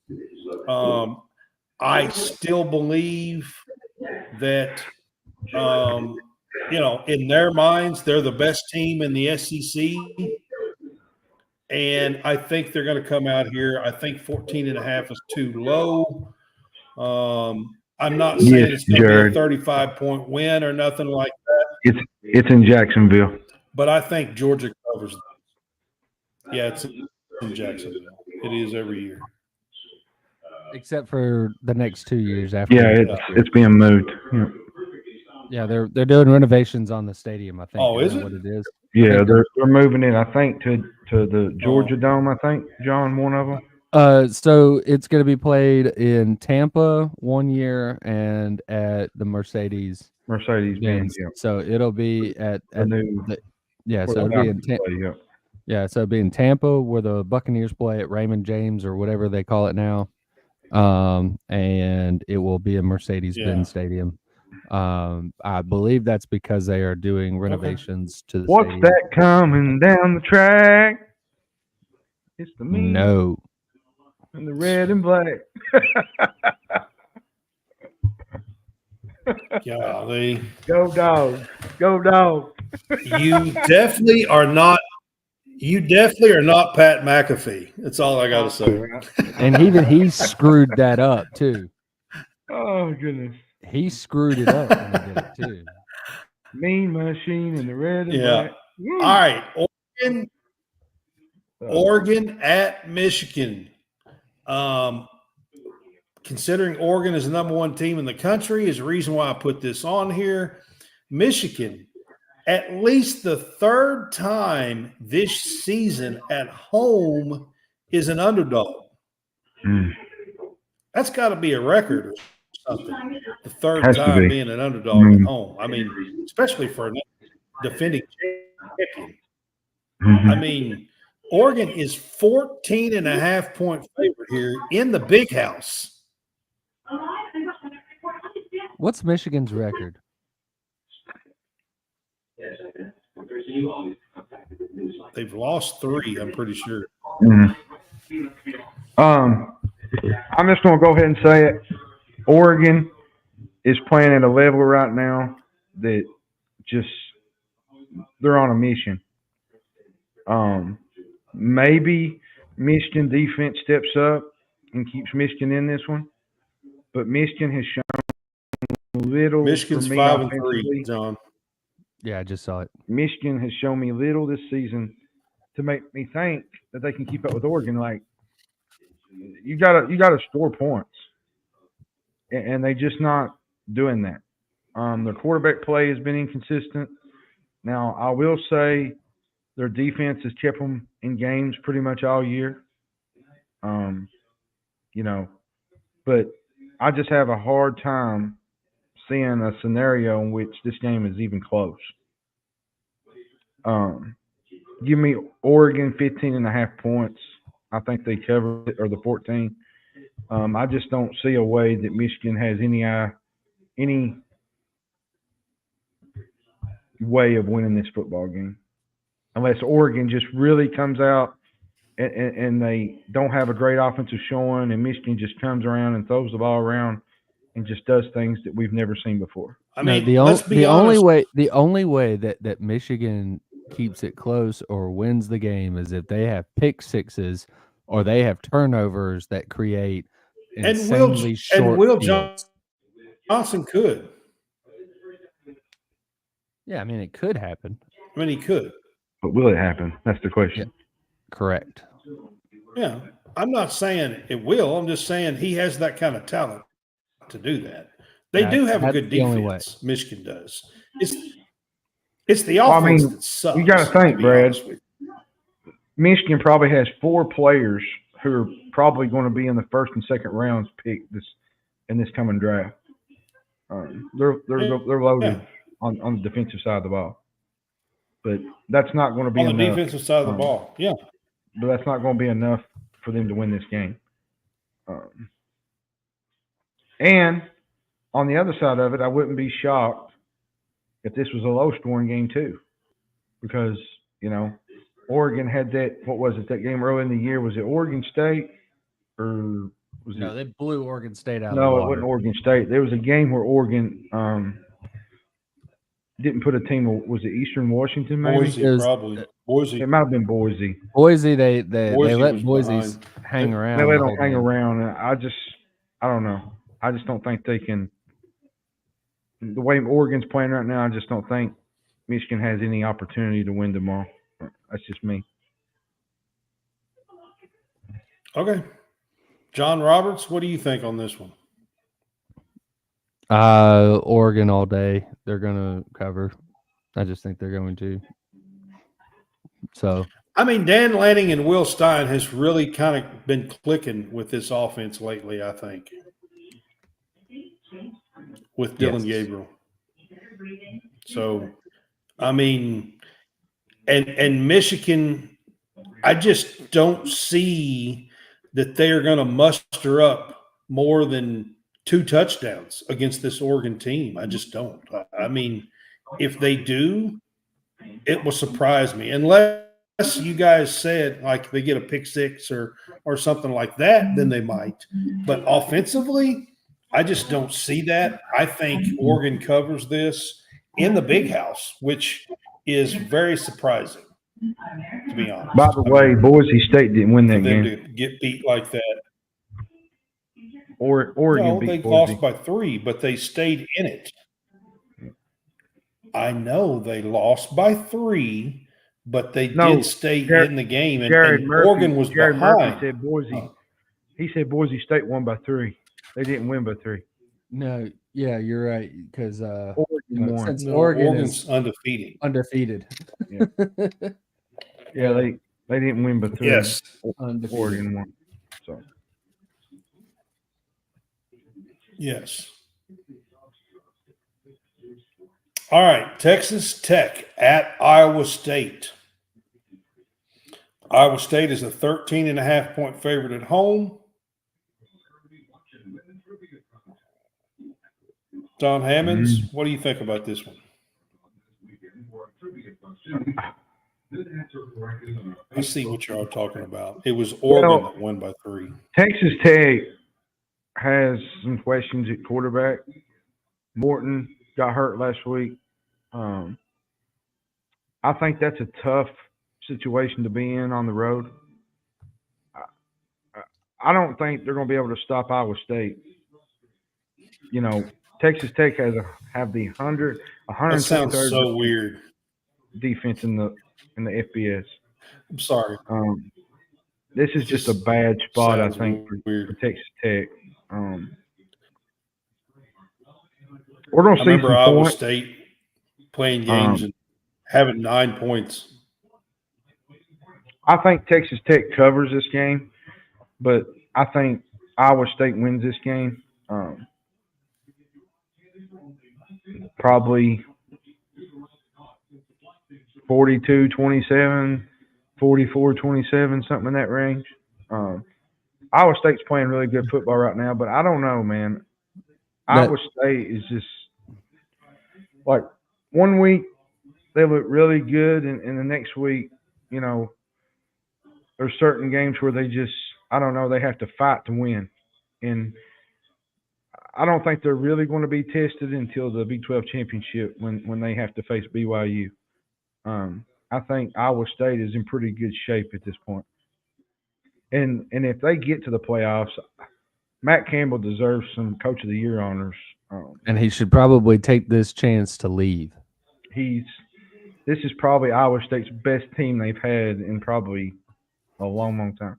I still believe that, in their minds, they're the best team in the SEC. And I think they're going to come out here. I think 14.5 is too low. I'm not saying it's going to be a 35-point win or nothing like that. It's in Jacksonville. But I think Georgia covers them. Yeah, it's in Jacksonville. It is every year. Except for the next 2 years after. Yeah, it's being moved. Yeah, they're doing renovations on the stadium, I think. Oh, is it? What it is? Yeah, they're moving it, I think, to the Georgia Dome, I think, John, one of them. So it's going to be played in Tampa 1 year and at the Mercedes-Benz. Yeah. So it'll be at so it'll be in Tampa. Yeah, so it'll be in Tampa where the Buccaneers play at Raymond James or whatever they call it now. And it will be a Mercedes-Benz stadium. I believe that's because they are doing renovations to the What's stadium. that coming down the track? It's the mean. No. And the red and black. Golly. Go dog. Go dog. You definitely are not Pat McAfee. That's all I got to say. And even he screwed that up too. Oh goodness. He screwed it up when he did it too. Mean Machine and the red and black. All right. Oregon at Michigan. Considering Oregon is the number one team in the country is the reason why I put this on here. Michigan, at least the third time this season at home, is an underdog. That's got to be a record or something. The third time being an underdog at home. I mean, especially for a defending champion. I mean, Oregon is 14.5-point favorite here in the Big House. What's Michigan's record? They've lost 3, I'm pretty sure. I'm just going to go ahead and say it. Oregon is playing at a level right now that just they're on a mission. Maybe Michigan defense steps up and keeps Michigan in this one, but Michigan has shown little. Michigan's 5-3, John. Yeah, I just saw it. Michigan has shown me little this season to make me think that they can keep up with Oregon. Like you gotta score points, and they're just not doing that. Their quarterback play has been inconsistent. Now, I will say their defense has kept them in games pretty much all year. But I just have a hard time seeing a scenario in which this game is even close. Give me Oregon 15.5 points. I think they cover it, or the 14. I just don't see a way that Michigan has any way of winning this football game, unless Oregon just really comes out and they don't have a great offensive showing, and Michigan just comes around and throws the ball around and just does things that we've never seen before. I mean, the only way that Michigan keeps it close or wins the game is if they have pick sixes or they have turnovers that create insanely short and Will fields. Johnson could. Yeah, I mean, it could happen. I mean, he could. But will it happen? That's the question. Yeah. Correct. Yeah. I'm not saying it will. I'm just saying he has that kind of talent to do that. They do have a good defense. Michigan does. It's the offense that sucks. You got to think, Brad. Michigan probably has 4 players who are probably going to be in the first and second rounds picked in this coming draft. They're loaded on the defensive side of the ball. but that's not going to be On the enough. defensive side of the ball. Yeah. But that's not going to be enough for them to win this game. And on the other side of it, I wouldn't be shocked if this was a low-scoring game too, because Oregon had that. What was it? That game early in the year, was it Oregon State or was No, it? they blew Oregon State out. No, of the it water. wasn't Oregon State. There was a game where Oregon didn't put a team. Was it Eastern Washington? Maybe Boise, It was- probably. Boise. it might have been Boise. Boise, they Boise let was Boise's behind. hang around. They let the them whole hang game. around, and I don't know. I just don't think they can. The way Oregon's playing right now, I just don't think Michigan has any opportunity to win tomorrow. That's just me. Okay. John Roberts, what do you think on this one? Oregon all day. They're gonna cover. I just think they're going to. So I mean, Dan Lanning and Will Stein has really kind of been clicking with this offense lately, I think, with Dylan Yes. Gabriel. So, I mean, and Michigan, I just don't see that they are going to muster up more than 2 touchdowns against this Oregon team. I just don't. I mean, if they do, it will surprise me. Unless you guys said like they get a pick six or something like that, then they might. But offensively, I just don't see that. I think Oregon covers this in the big house, which is very surprising, to be honest. By the way, Boise State didn't win for that them game. to get beat like that. Oregon No, they beat Boise. lost by 3, but they stayed in it. I know they lost by 3, but they did stay in the game, and Oregon was Jared behind. Murphy said Boise. He said Boise State won by 3. They didn't win by 3. no, yeah, you're right. Because Oregon won. since No, Oregon Oregon's is undefeated. Yeah, they didn't win by 3. Yes. undefeated. Oregon won. So Yes. All right, Texas Tech at Iowa State. Iowa State is a 13.5-point favorite at home. Don Hammonds, what do you think about this one? I see what you're all talking about. It was Oregon that won by 3. Texas Tech has some questions at quarterback. Morton got hurt last week. I think that's a tough situation to be in on the road. I don't think they're going to be able to stop Iowa State. Texas Tech have the 123rd That sounds so weird. defense in the FBS. I'm sorry. This is just a bad spot, I think, weird. for Texas Tech. We're going I to see remember some Iowa points. State playing games and having 9 points. I think Texas Tech covers this game, but I think Iowa State wins this game. Probably 42-27, 44-27, something in that range. Iowa State's playing really good football right now, but I don't know, man. Iowa State is just like 1 week they look really good, and the next week, there's certain games where they just, I don't know, they have to fight to win. And I don't think they're really going to be tested until the Big 12 championship when they have to face BYU. I think Iowa State is in pretty good shape at this point. And if they get to the playoffs, Matt Campbell deserves some Coach of the Year honors. And he should probably take this chance to leave. This is probably Iowa State's best team they've had in probably a long, long time.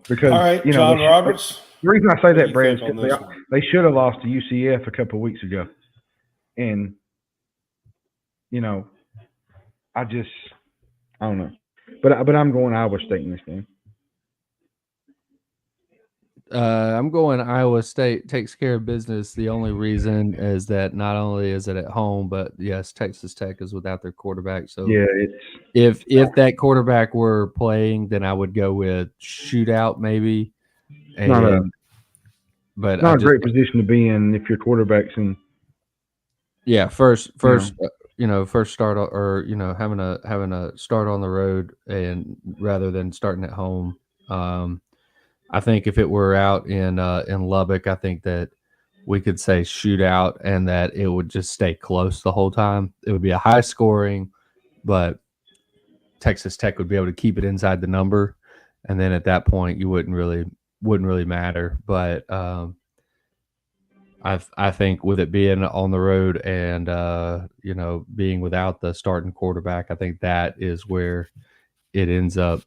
Because, all right, John Roberts. The reason I say that, Brad, is on because they should have lost to UCF a couple of weeks ago. And, I don't know. But I'm going Iowa State in this game. I'm going Iowa State takes care of business. The only reason is that not only is it at home, but yes, Texas Tech is without their quarterback. So Yeah, if that quarterback were playing, then I would go with shootout maybe. But not a great position to be in if your quarterback's in. Yeah, first first start or having a start on the road and rather than starting at home. I think if it were out in Lubbock, I think that we could say shootout and that it would just stay close the whole time. It would be a high scoring, but Texas Tech would be able to keep it inside the number, and then at that point you wouldn't really matter. But I think with it being on the road and being without the starting quarterback, I think that is where it ends up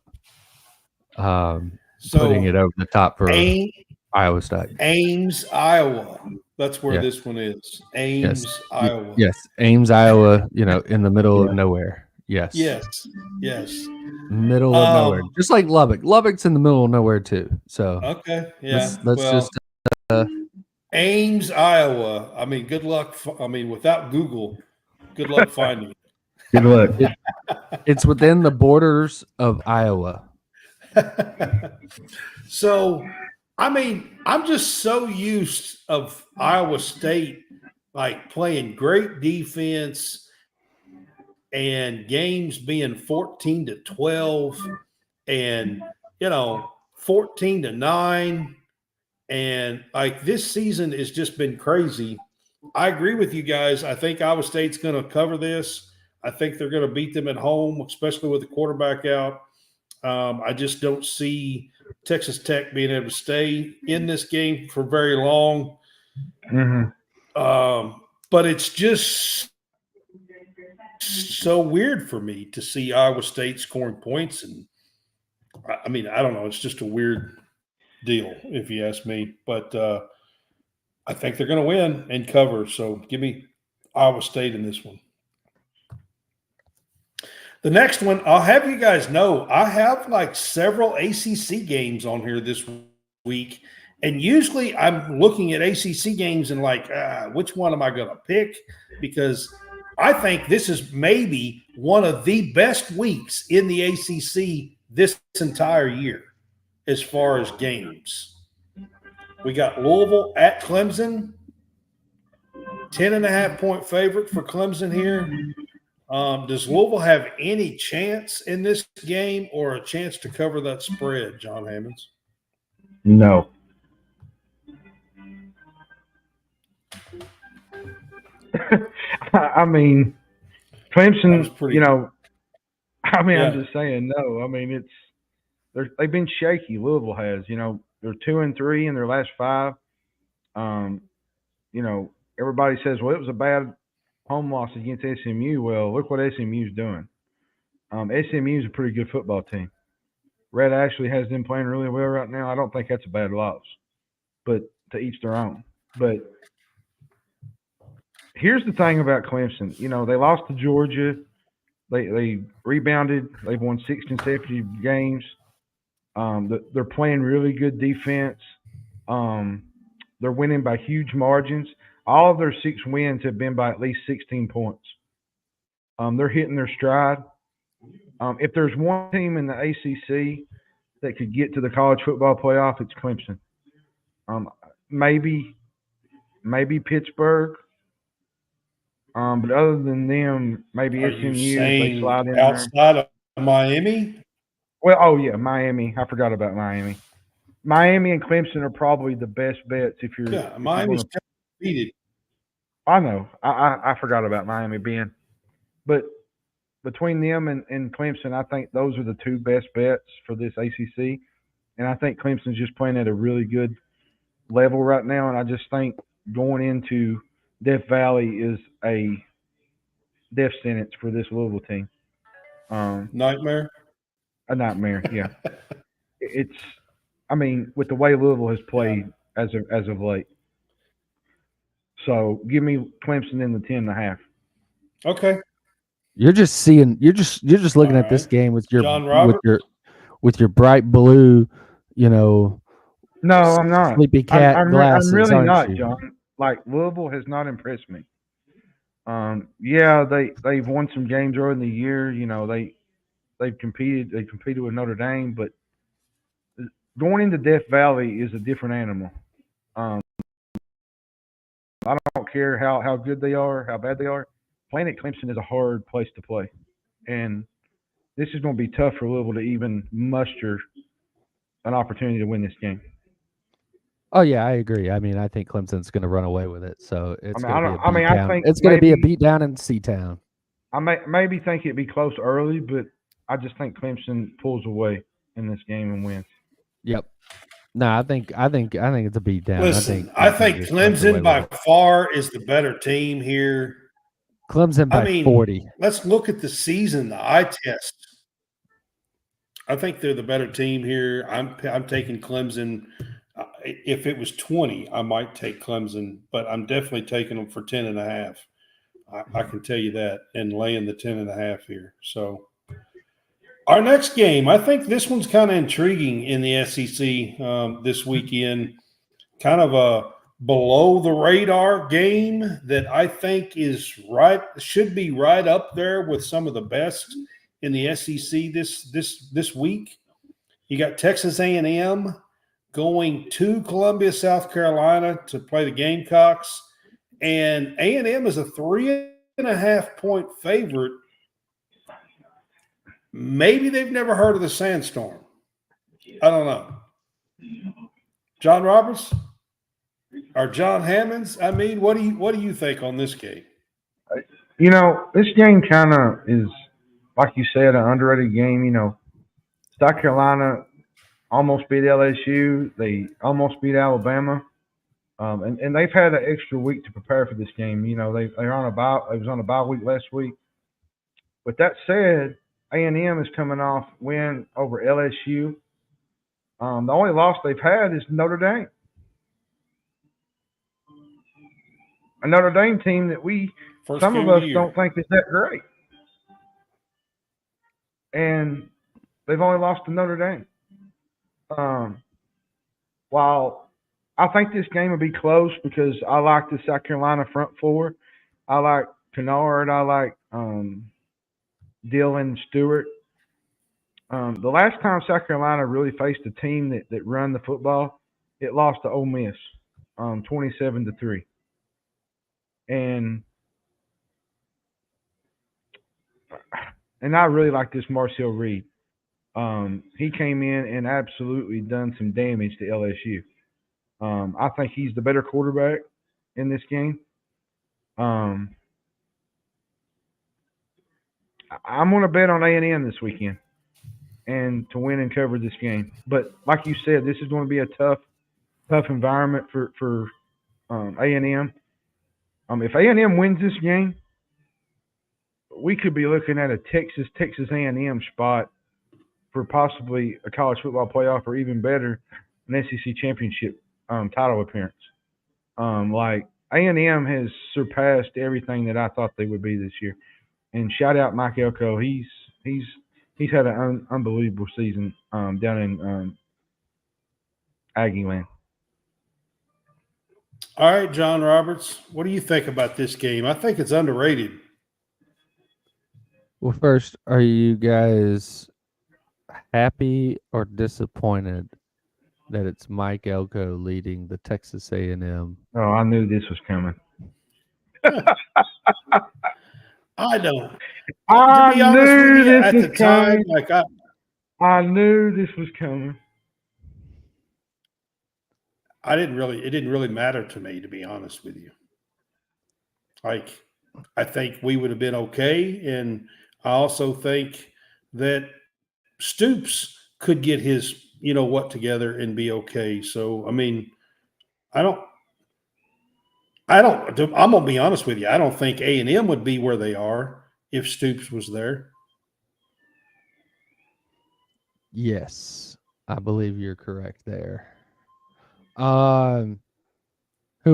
putting it over the top for Iowa State. Ames, Iowa. That's where this one is. Ames, Iowa. Yes, Ames, Iowa. In the middle of nowhere. Yes. Middle of nowhere, just like Lubbock. Lubbock's in the middle of nowhere too. So okay, yeah. Let's just. Ames, Iowa. I mean, good luck. Without Google, good luck finding it. Good luck. It's within the borders of Iowa. So, I'm just so used of Iowa State like playing great defense and games being 14-12 and 14-9. And like this season has just been crazy. I agree with you guys. I think Iowa State's going to cover this. I think they're going to beat them at home, especially with the quarterback out. I just don't see Texas Tech being able to stay in this game for very long. Mm-hmm. But it's just so weird for me to see Iowa State scoring points. And I don't know. It's just a weird deal, if you ask me. But I think they're going to win and cover. So give me Iowa State in this one. The next one, I'll have you guys know, I have like several ACC games on here this week. And usually I'm looking at ACC games and like, which one am I going to pick? Because I think this is maybe one of the best weeks in the ACC this entire year as far as games. We got Louisville at Clemson, 10.5-point favorite for Clemson here. Does Louisville have any chance in this game or a chance to cover that spread, John Hammonds? No. Clemson, I'm just saying no. They've been shaky. Louisville has, they're 2-3 in their last 5. Everybody says, well, it was a bad home loss against SMU. Well, look what SMU's doing. SMU's a pretty good football team. Red actually has them playing really well right now. I don't think that's a bad loss, but to each their own. But here's the thing about Clemson. They lost to Georgia. They rebounded. They've won 6 consecutive games. They're playing really good defense. They're winning by huge margins. All of their 6 wins have been by at least 16 points. They're hitting their stride. If there's one team in the ACC that could get to the college football playoff, it's Clemson. Maybe Pittsburgh. But other than them, maybe SMU. They slide in outside of Miami. Well, Miami. I forgot about Miami. Miami and Clemson are probably the best bets if you're. Yeah, Miami's defeated. I know. I forgot about Miami being, but between them and Clemson, I think those are the 2 best bets for this ACC, and I think Clemson's just playing at a really good level right now, and I just think going into Death Valley is a death sentence for this Louisville team. Nightmare. A nightmare, yeah. With the way Louisville has played as of late. So give me Clemson in the 10.5. Okay. You're just looking at this game with your John Robert? with your bright blue, No, I'm not. sleepy cat I'm glasses, really aren't not, you? John. Like Louisville has not impressed me. Yeah, they've won some games early in the year. You know, they've competed with Notre Dame, but going into Death Valley is a different animal. Um, I don't care how good they are, how bad they are. Playing at Clemson is a hard place to play, and this is going to be tough for Louisville to even muster an opportunity to win this game. Oh yeah, I agree. I mean, I think Clemson's going to run away with it, so I it's mean, going I to be don't. a I mean, beat I down. think It's going to be a maybe beat down in C-Town. maybe think it'd be close early, but I just think Clemson pulls away in this game and wins. Yep. No, I think it's a beat down. Listen, I Clemson think just runs away Clemson with by it. far is the better team here. Clemson I by mean, 40. let's look at the season, the eye test. I think they're the better team here. I'm taking Clemson. If it was 20, I might take Clemson, but I'm definitely taking them for 10 and a half. I can tell you that, and laying the 10 and a half here. So our next game, I think this one's kind of intriguing in the SEC this weekend. Kind of a below the radar game that I think should be right up there with some of the best in the SEC this week. You got Texas A&M going to Columbia, South Carolina to play the Gamecocks, and A&M is a 3.5-point favorite. Maybe they've never heard of the Sandstorm. I don't know. John Roberts or John Hammonds? I mean, what do you think on this game? You know, this game kind of is, like you said, an underrated game. You know, South Carolina almost beat LSU. They almost beat Alabama. And they've had an extra week to prepare for this game. You know, they're on a bye. It was on a bye week last week. With that said, A&M is coming off win over LSU. The only loss they've had is Notre Dame, a Notre Dame team that First some game of of the us year. don't think is that great, and they've only lost to Notre Dame. While I think this game will be close because I like the South Carolina front four. I like Kennard. I like Dylan Stewart. The last time South Carolina really faced a team that run the football, it lost to Ole Miss, 27-3. And I really like this Marcel Reed. He came in and absolutely done some damage to LSU. I think he's the better quarterback in this game. I'm going to bet on A&M this weekend and to win and cover this game. But like you said, this is going to be a tough environment for A&M. If A&M wins this game, we could be looking at a Texas A&M spot for possibly a college football playoff or even better, an SEC championship title appearance. Like A&M has surpassed everything that I thought they would be this year. And shout out Mike Elko. He's had an unbelievable season down in Aggie Land. All right, John Roberts, what do you think about this game? I think it's underrated. Well, first, are you guys happy or disappointed that it's Mike Elko leading the Texas A&M? Oh, I knew this was coming. I don't. I To be honest with knew you, this at was the time, coming. I knew this was coming. it didn't really matter to me, to be honest with you. Like, I think we would have been okay. And I also think that Stoops could get his, what together and be okay. So, I mean, I'm going to be honest with you. I don't think A&M would be where they are if Stoops was there. Yes, I believe you're correct there. Who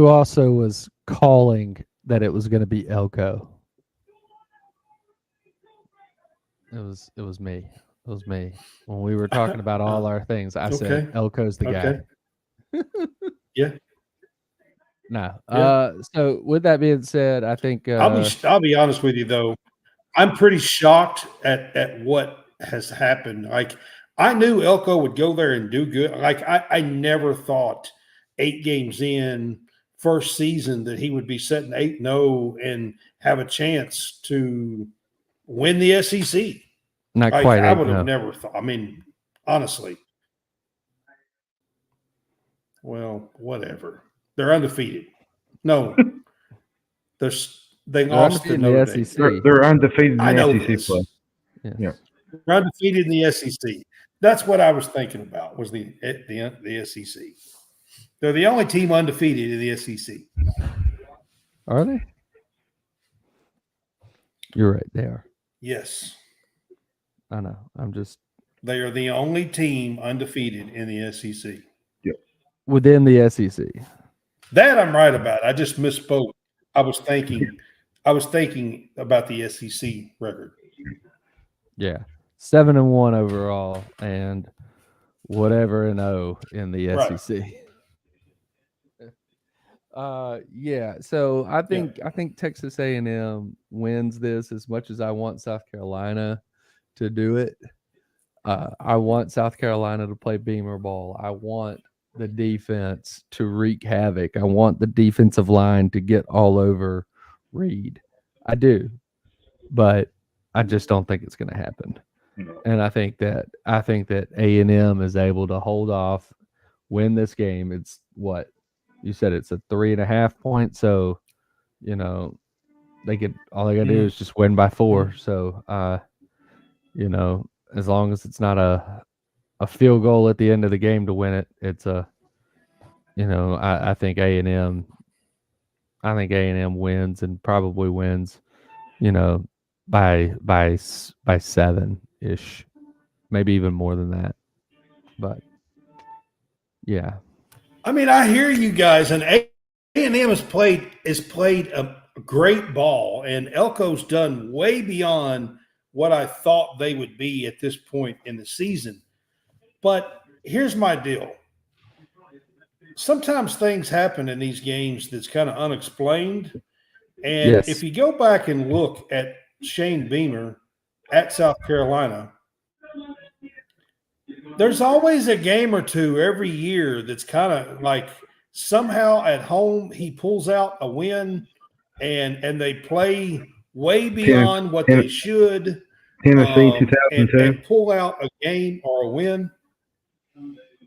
also was calling that it was going to be Elko? It was me. It was me. When we were talking about all our things, I said Okay. Elko's the guy. Okay. Yeah. No. Yeah. So with that being said, I think I'll be honest with you though. I'm pretty shocked at what has happened. Like I knew Elko would go there and do good. Like I never thought 8 games in first season that he would be setting 8-0 and have a chance to win the SEC. not Like quite I 8. would have No. never thought. I mean, honestly. Well, whatever. They're undefeated. No, they They're lost to undefeated in Notre the Dame. SEC. They're undefeated in I know the SEC this. play. Yes. Yeah. They're undefeated in the SEC. That's what I was thinking about. Was the SEC? They're the only team undefeated in the SEC. Are they? You're right. They are. Yes, I know. I'm just they are the only team undefeated in the SEC. within the SEC. That I'm right about. I just misspoke. I was thinking about the SEC record. Yeah. 7-1 overall and whatever and 0 in the Right. SEC. Yeah. So I think Texas A&M wins this as much as I want South Carolina to do it. I want South Carolina to play Beamer ball. I want the defense to wreak havoc. I want the defensive line to get all over Reed. I do, but I just don't think it's going to happen. And I think that A&M is able to hold off, win this game. It's what you said. It's a 3.5 point. So, all they got to do is just win by 4. So, as long as it's not a field goal at the end of the game to win it, it's I think A&M. I think A&M wins and probably wins, by 7-ish, maybe even more than that. But yeah, I mean, I hear you guys, and A&M has played a great ball, and Elko's done way beyond what I thought they would be at this point in the season. But here's my deal. Sometimes things happen in these games that's kind of unexplained. And yes. if you go back and look at Shane Beamer at South Carolina, there's always a game or two every year that's kind of like somehow at home he pulls out a win and they play way beyond what they should. Tennessee 2002. And pull out a game or a win.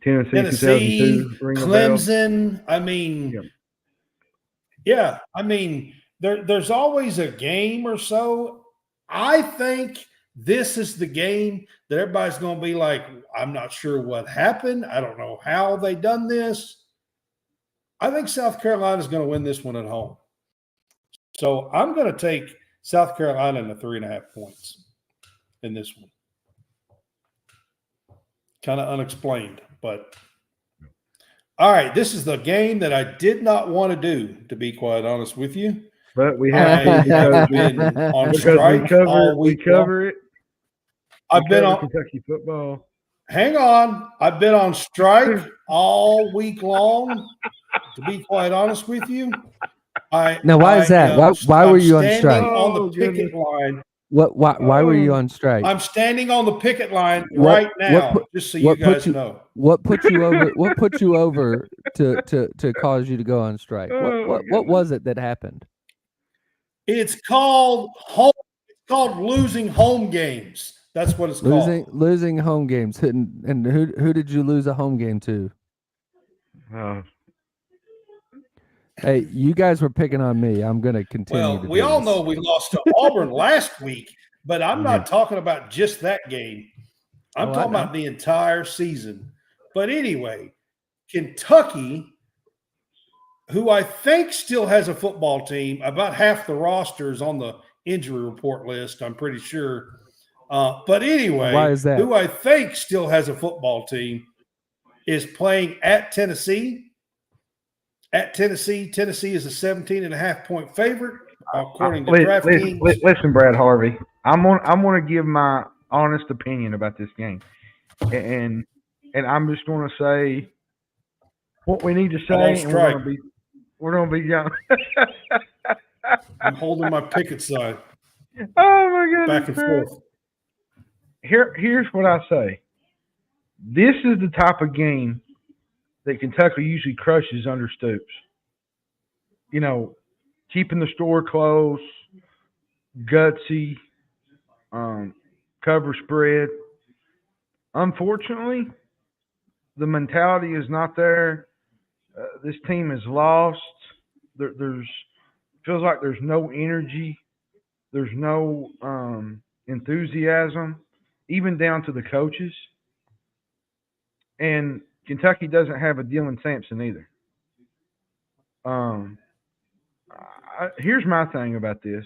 Tennessee 2002. Clemson. I mean, yeah. I mean, there's always a game or so. I think this is the game that everybody's going to be like, I'm not sure what happened. I don't know how they done this. I think South Carolina is going to win this one at home. So I'm going to take South Carolina in the 3.5 points in this one. Kind of unexplained, but all right. This is the game that I did not want to do, to be quite honest with you. But we have been on strike all week. We cover it. I've been on Kentucky football. Hang on. I've been on strike all week long, to be quite honest with you. Now, why is that? Why were you on strike? On the picket line. Why were you on strike? I'm standing on the picket line right now, just so you guys know. What put you over? What put you over to cause you to go on strike? What was it that happened? It's called losing home games. That's what it's called. Losing home games. And who did you lose a home game to? Hey, you guys were picking on me. I'm going to continue. Well, we all know we lost to Auburn last week, but I'm not talking about just that game. I'm talking about the entire season. But anyway, Kentucky, who I think still has a football team, about half the roster is on the injury report list, I'm pretty sure. But anyway, why is that? Who I think still has a football team is playing at Tennessee. At Tennessee is a 17.5 point favorite, according to DraftKing. Listen, Brad Harvey, I'm going to give my honest opinion about this game, and I'm just going to say what we need to I'm on say, and strike. we're gonna be young. I'm holding my picket sign Oh my goodness! back and man. forth. Here's what I say. This is the type of game that Kentucky usually crushes under Stoops. You know, keeping the store close, gutsy, cover spread. Unfortunately, the mentality is not there. This team is lost. There's feels like there's no energy. There's no enthusiasm, even down to the coaches. And Kentucky doesn't have a Dylan Sampson either. Here's my thing about this.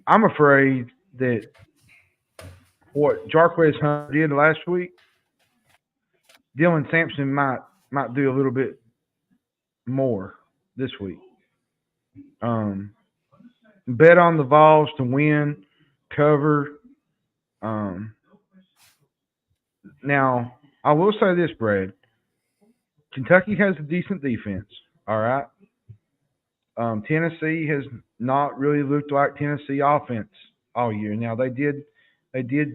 I'm afraid that what Jarquez Hunter did last week, Dylan Sampson might do a little bit more this week. Bet on the Vols to win, cover. Now, I will say this, Brad. Kentucky has a decent defense. All right. Tennessee has not really looked like Tennessee offense all year. Now they did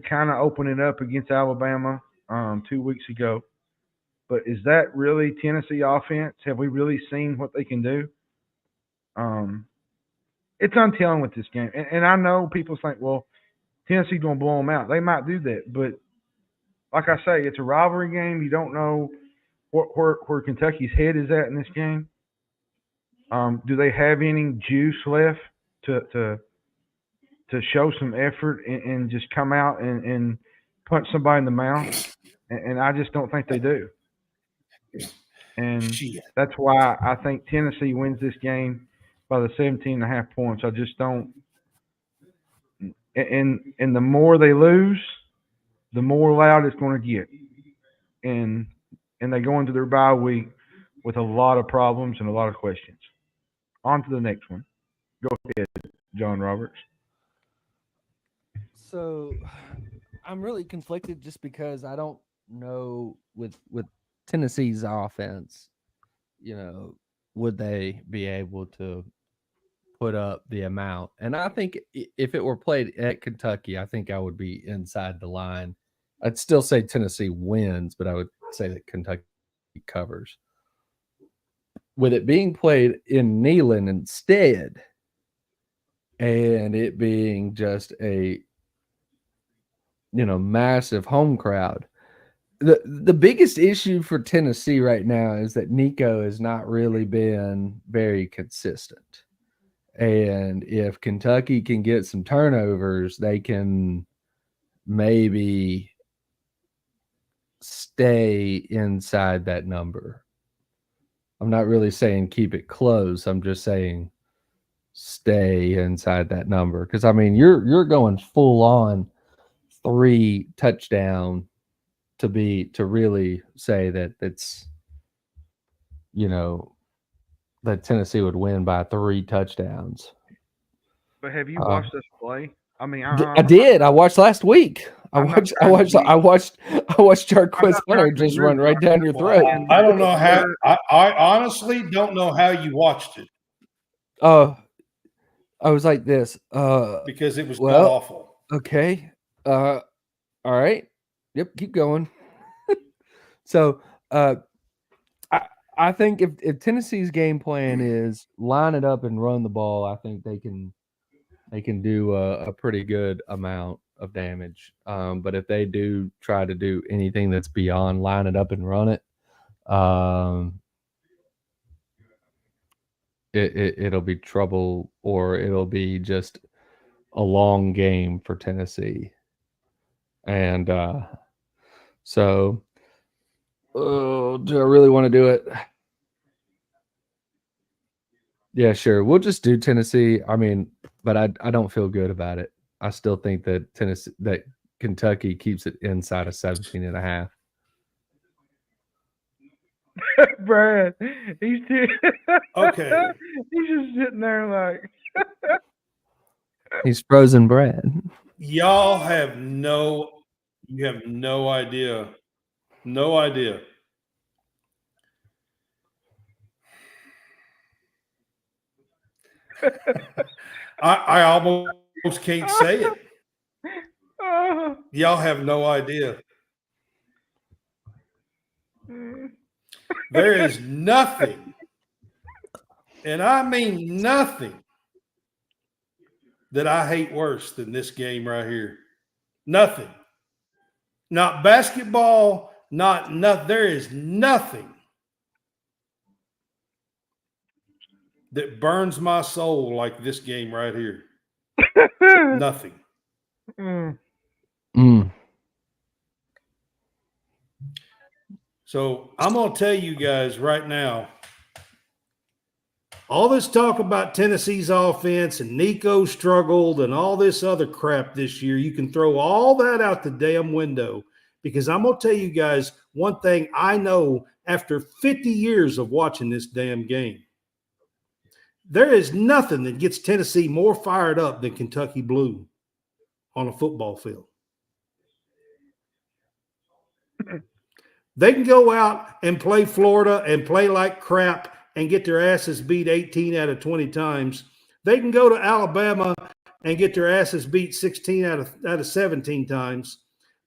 kind of open it up against Alabama 2 weeks ago, but is that really Tennessee offense? Have we really seen what they can do? It's untelling with this game, and I know people think, well, Tennessee's gonna blow them out. They might do that, but like I say, it's a rivalry game. You don't know where Kentucky's head is at in this game. Do they have any juice left to show some effort and just come out and punch somebody in the mouth? And I just don't think they do. And that's why I think Tennessee wins this game by the 17.5 points. I just don't. And the more they lose, the more loud it's going to get. And they go into their bye week with a lot of problems and a lot of questions. On to the next one. Go ahead, John Roberts. So I'm really conflicted just because I don't know with Tennessee's offense, would they be able to put up the amount? And I think if it were played at Kentucky, I think I would be inside the line. I'd still say Tennessee wins, but I would say that Kentucky covers. With it being played in Neyland instead, and it being just a massive home crowd, the biggest issue for Tennessee right now is that Nico has not really been very consistent. And if Kentucky can get some turnovers, they can maybe stay inside that number. I'm not really saying keep it close. I'm just saying stay inside that number. Because, I mean, you're going full on 3 touchdown to really say that it's, that Tennessee would win by 3 touchdowns. But have you watched us play? I mean, I did. I watched last week. I watched Jarquez Hunter just run right down your throat. I don't know how. I honestly don't know how you watched it. I was like this. Because it was awful. Okay. All right. Yep. Keep going. So, I think if Tennessee's game plan is line it up and run the ball, I think they can do a pretty good amount of damage. But if they do try to do anything that's beyond line it up and run it, it'll be trouble, or it'll be just a long game for Tennessee. And so, do I really want to do it? Yeah, sure. We'll just do Tennessee. I mean, but I don't feel good about it. I still think that Kentucky keeps it inside of 17.5. Brad, he's okay. He's just sitting there like he's frozen bread. Y'all have no idea. No idea I almost can't say it. Y'all have no idea. There is nothing, and I mean nothing, that I hate worse than this game right here. Nothing. Not basketball, not nothing. There is nothing that burns my soul like this game right here. Nothing. So I'm going to tell you guys right now, all this talk about Tennessee's offense and Nico struggled and all this other crap this year, you can throw all that out the damn window, because I'm going to tell you guys one thing I know after 50 years of watching this damn game. There is nothing that gets Tennessee more fired up than Kentucky Blue on a football field. They can go out and play Florida and play like crap and get their asses beat 18 out of 20 times. They can go to Alabama and get their asses beat 16 out of 17 times.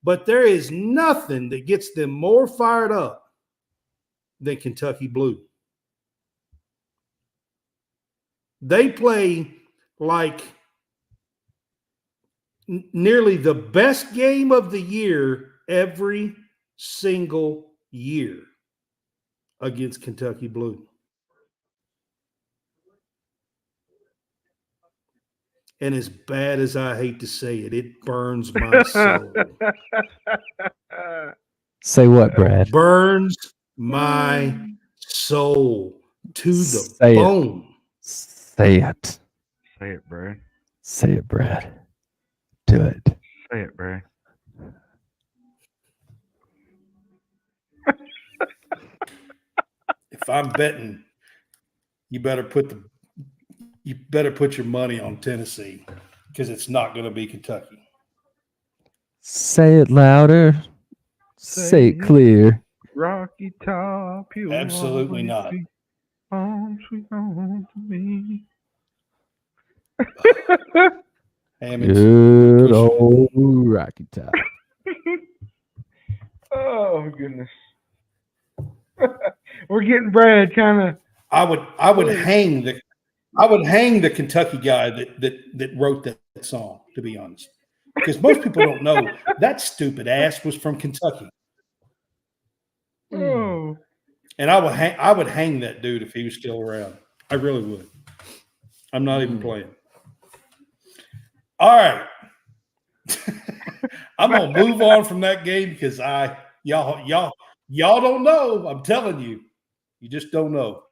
But there is nothing that gets them more fired up than Kentucky Blue. They play like nearly the best game of the year every single year against Kentucky Blue. And as bad as I hate to say it, it burns my soul. Say what, Brad? Burns my soul to the Say bone. Say it. Say it, Brad. Say it, Brad. Do it. Say it, Brad. If I'm betting, you better put your money on Tennessee, because it's not going to be Kentucky. Say it louder. Say it clear. Rocky Top. Absolutely not. Sweet home to me. Good old Rocky Top. Oh goodness. We're getting Brad kind of. I would hang the Kentucky guy that wrote that song, to be honest, because most people don't know that stupid ass was from Kentucky. Oh. And I would hang that dude if he was still around. I really would. I'm not even playing. All right. I'm gonna move on from that game because y'all don't know. I'm telling you, you just don't know.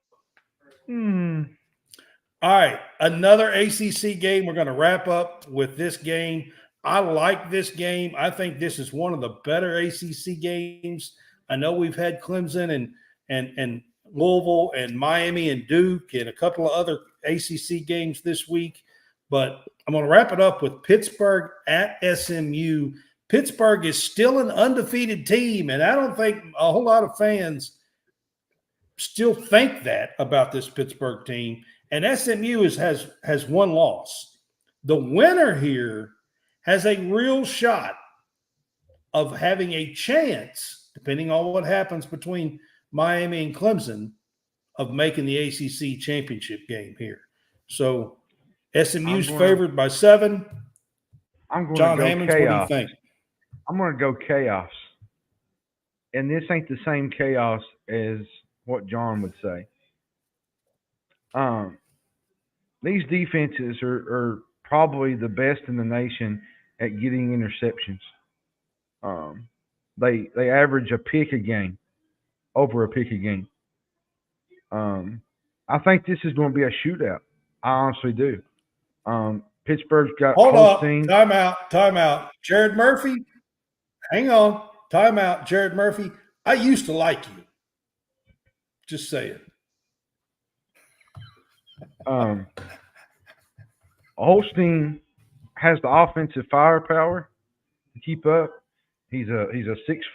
All right, another ACC game. We're going to wrap up with this game. I like this game. I think this is one of the better ACC games. I know we've had Clemson and Louisville and Miami and Duke and a couple of other ACC games this week, but I'm going to wrap it up with Pittsburgh at SMU. Pittsburgh is still an undefeated team, and I don't think a whole lot of fans still think that about this Pittsburgh team. And SMU has one loss. The winner here has a real shot of having a chance, depending on what happens between Miami and Clemson, of making the ACC championship game here. So SMU's favored by 7. I'm going John to go Hammonds, chaos. what do you think? I'm going to go chaos. And this ain't the same chaos as what John would say. These defenses are probably the best in the nation at getting interceptions. They average a pick a game, over a pick a game. I think this is going to be a shootout. I honestly do. Pittsburgh's got Hold up. team. Time out. Jared Murphy, hang on. Time out. Jared Murphy, I used to like you. Just saying. Holstein has the offensive firepower to keep up. He's a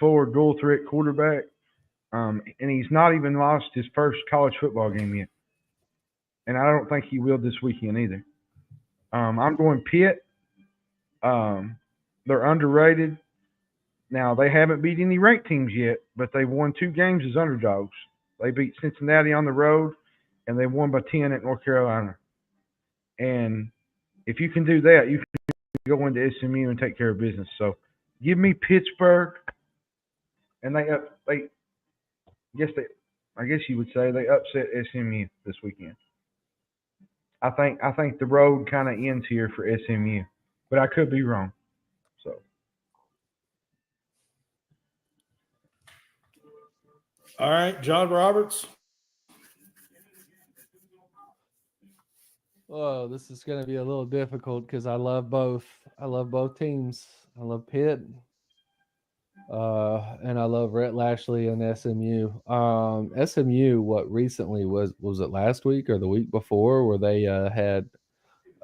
6'4" dual threat quarterback, and he's not even lost his first college football game yet. and I don't think he will this weekend either. I'm going Pitt. They're underrated. Now, they haven't beat any ranked teams yet, but they've won 2 games as underdogs. They beat Cincinnati on the road, and they won by 10 at North Carolina. And if you can do that, you can go into SMU and take care of business. So give me Pittsburgh, and I guess you would say they upset SMU this weekend. I think the road kind of ends here for SMU, but I could be wrong. So. All right, John Roberts. Oh, this is going to be a little difficult because I love both. I love both teams. I love Pitt, and I love Rhett Lashley and SMU. SMU, what recently was it last week or the week before, where they had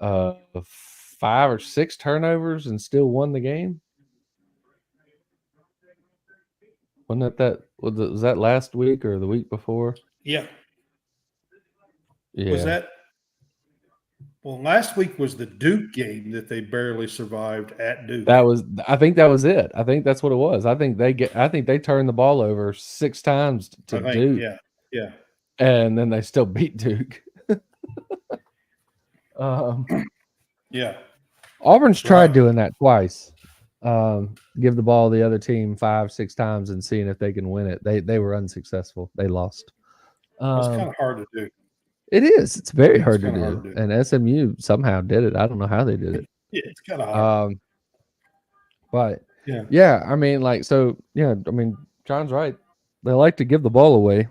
5 or 6 turnovers and still won the game? Wasn't that was that last week or the week before? Yeah. Yeah. Was that? Well, last week was the Duke game that they barely survived at Duke. I think that was it. I think that's what it was. I think they turned the ball over 6 times to Duke. Yeah. And then they still beat Duke. Yeah. Auburn's tried doing that twice. Give the ball to the other team 5-6 times and seeing if they can win it. They were unsuccessful. They lost. It's kind of hard to do. It is. It's very hard to do. And SMU somehow did it. I don't know how they did it. Yeah, it's kind of hard. But yeah, I mean, John's right. They like to give the ball away.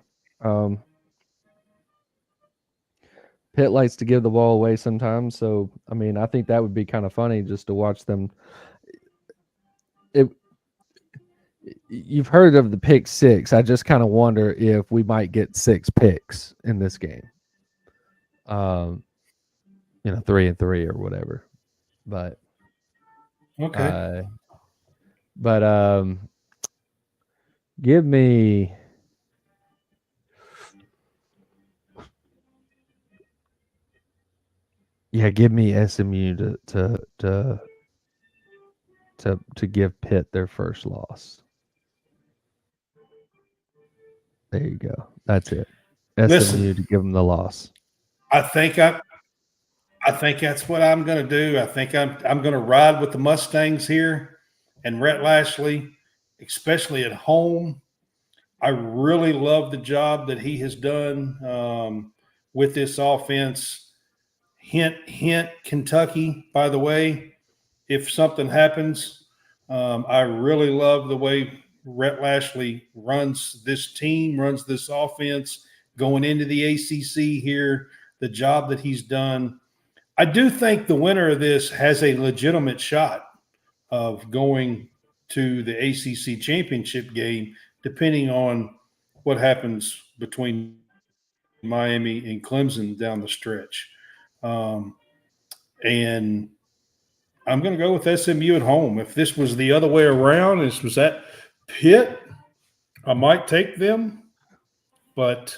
Pitt likes to give the ball away sometimes. So, I mean, I think that would be kind of funny just to watch them. You've heard of the pick 6. I just kind of wonder if we might get 6 picks in this game. 3-3 or whatever. But okay. Give me SMU to give Pitt their first loss. There you go. That's it. SMU to give them the loss. I think that's what I'm going to do. I think I'm going to ride with the Mustangs here, and Rhett Lashley, especially at home. I really love the job that he has done with this offense. Hint, Kentucky, by the way, if something happens, I really love the way Rhett Lashley runs this team, runs this offense going into the ACC here, the job that he's done. I do think the winner of this has a legitimate shot of going to the ACC championship game, depending on what happens between Miami and Clemson down the stretch. And I'm going to go with SMU at home. If this was the other way around, this was at Pitt, I might take them, but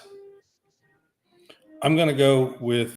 I'm going to go with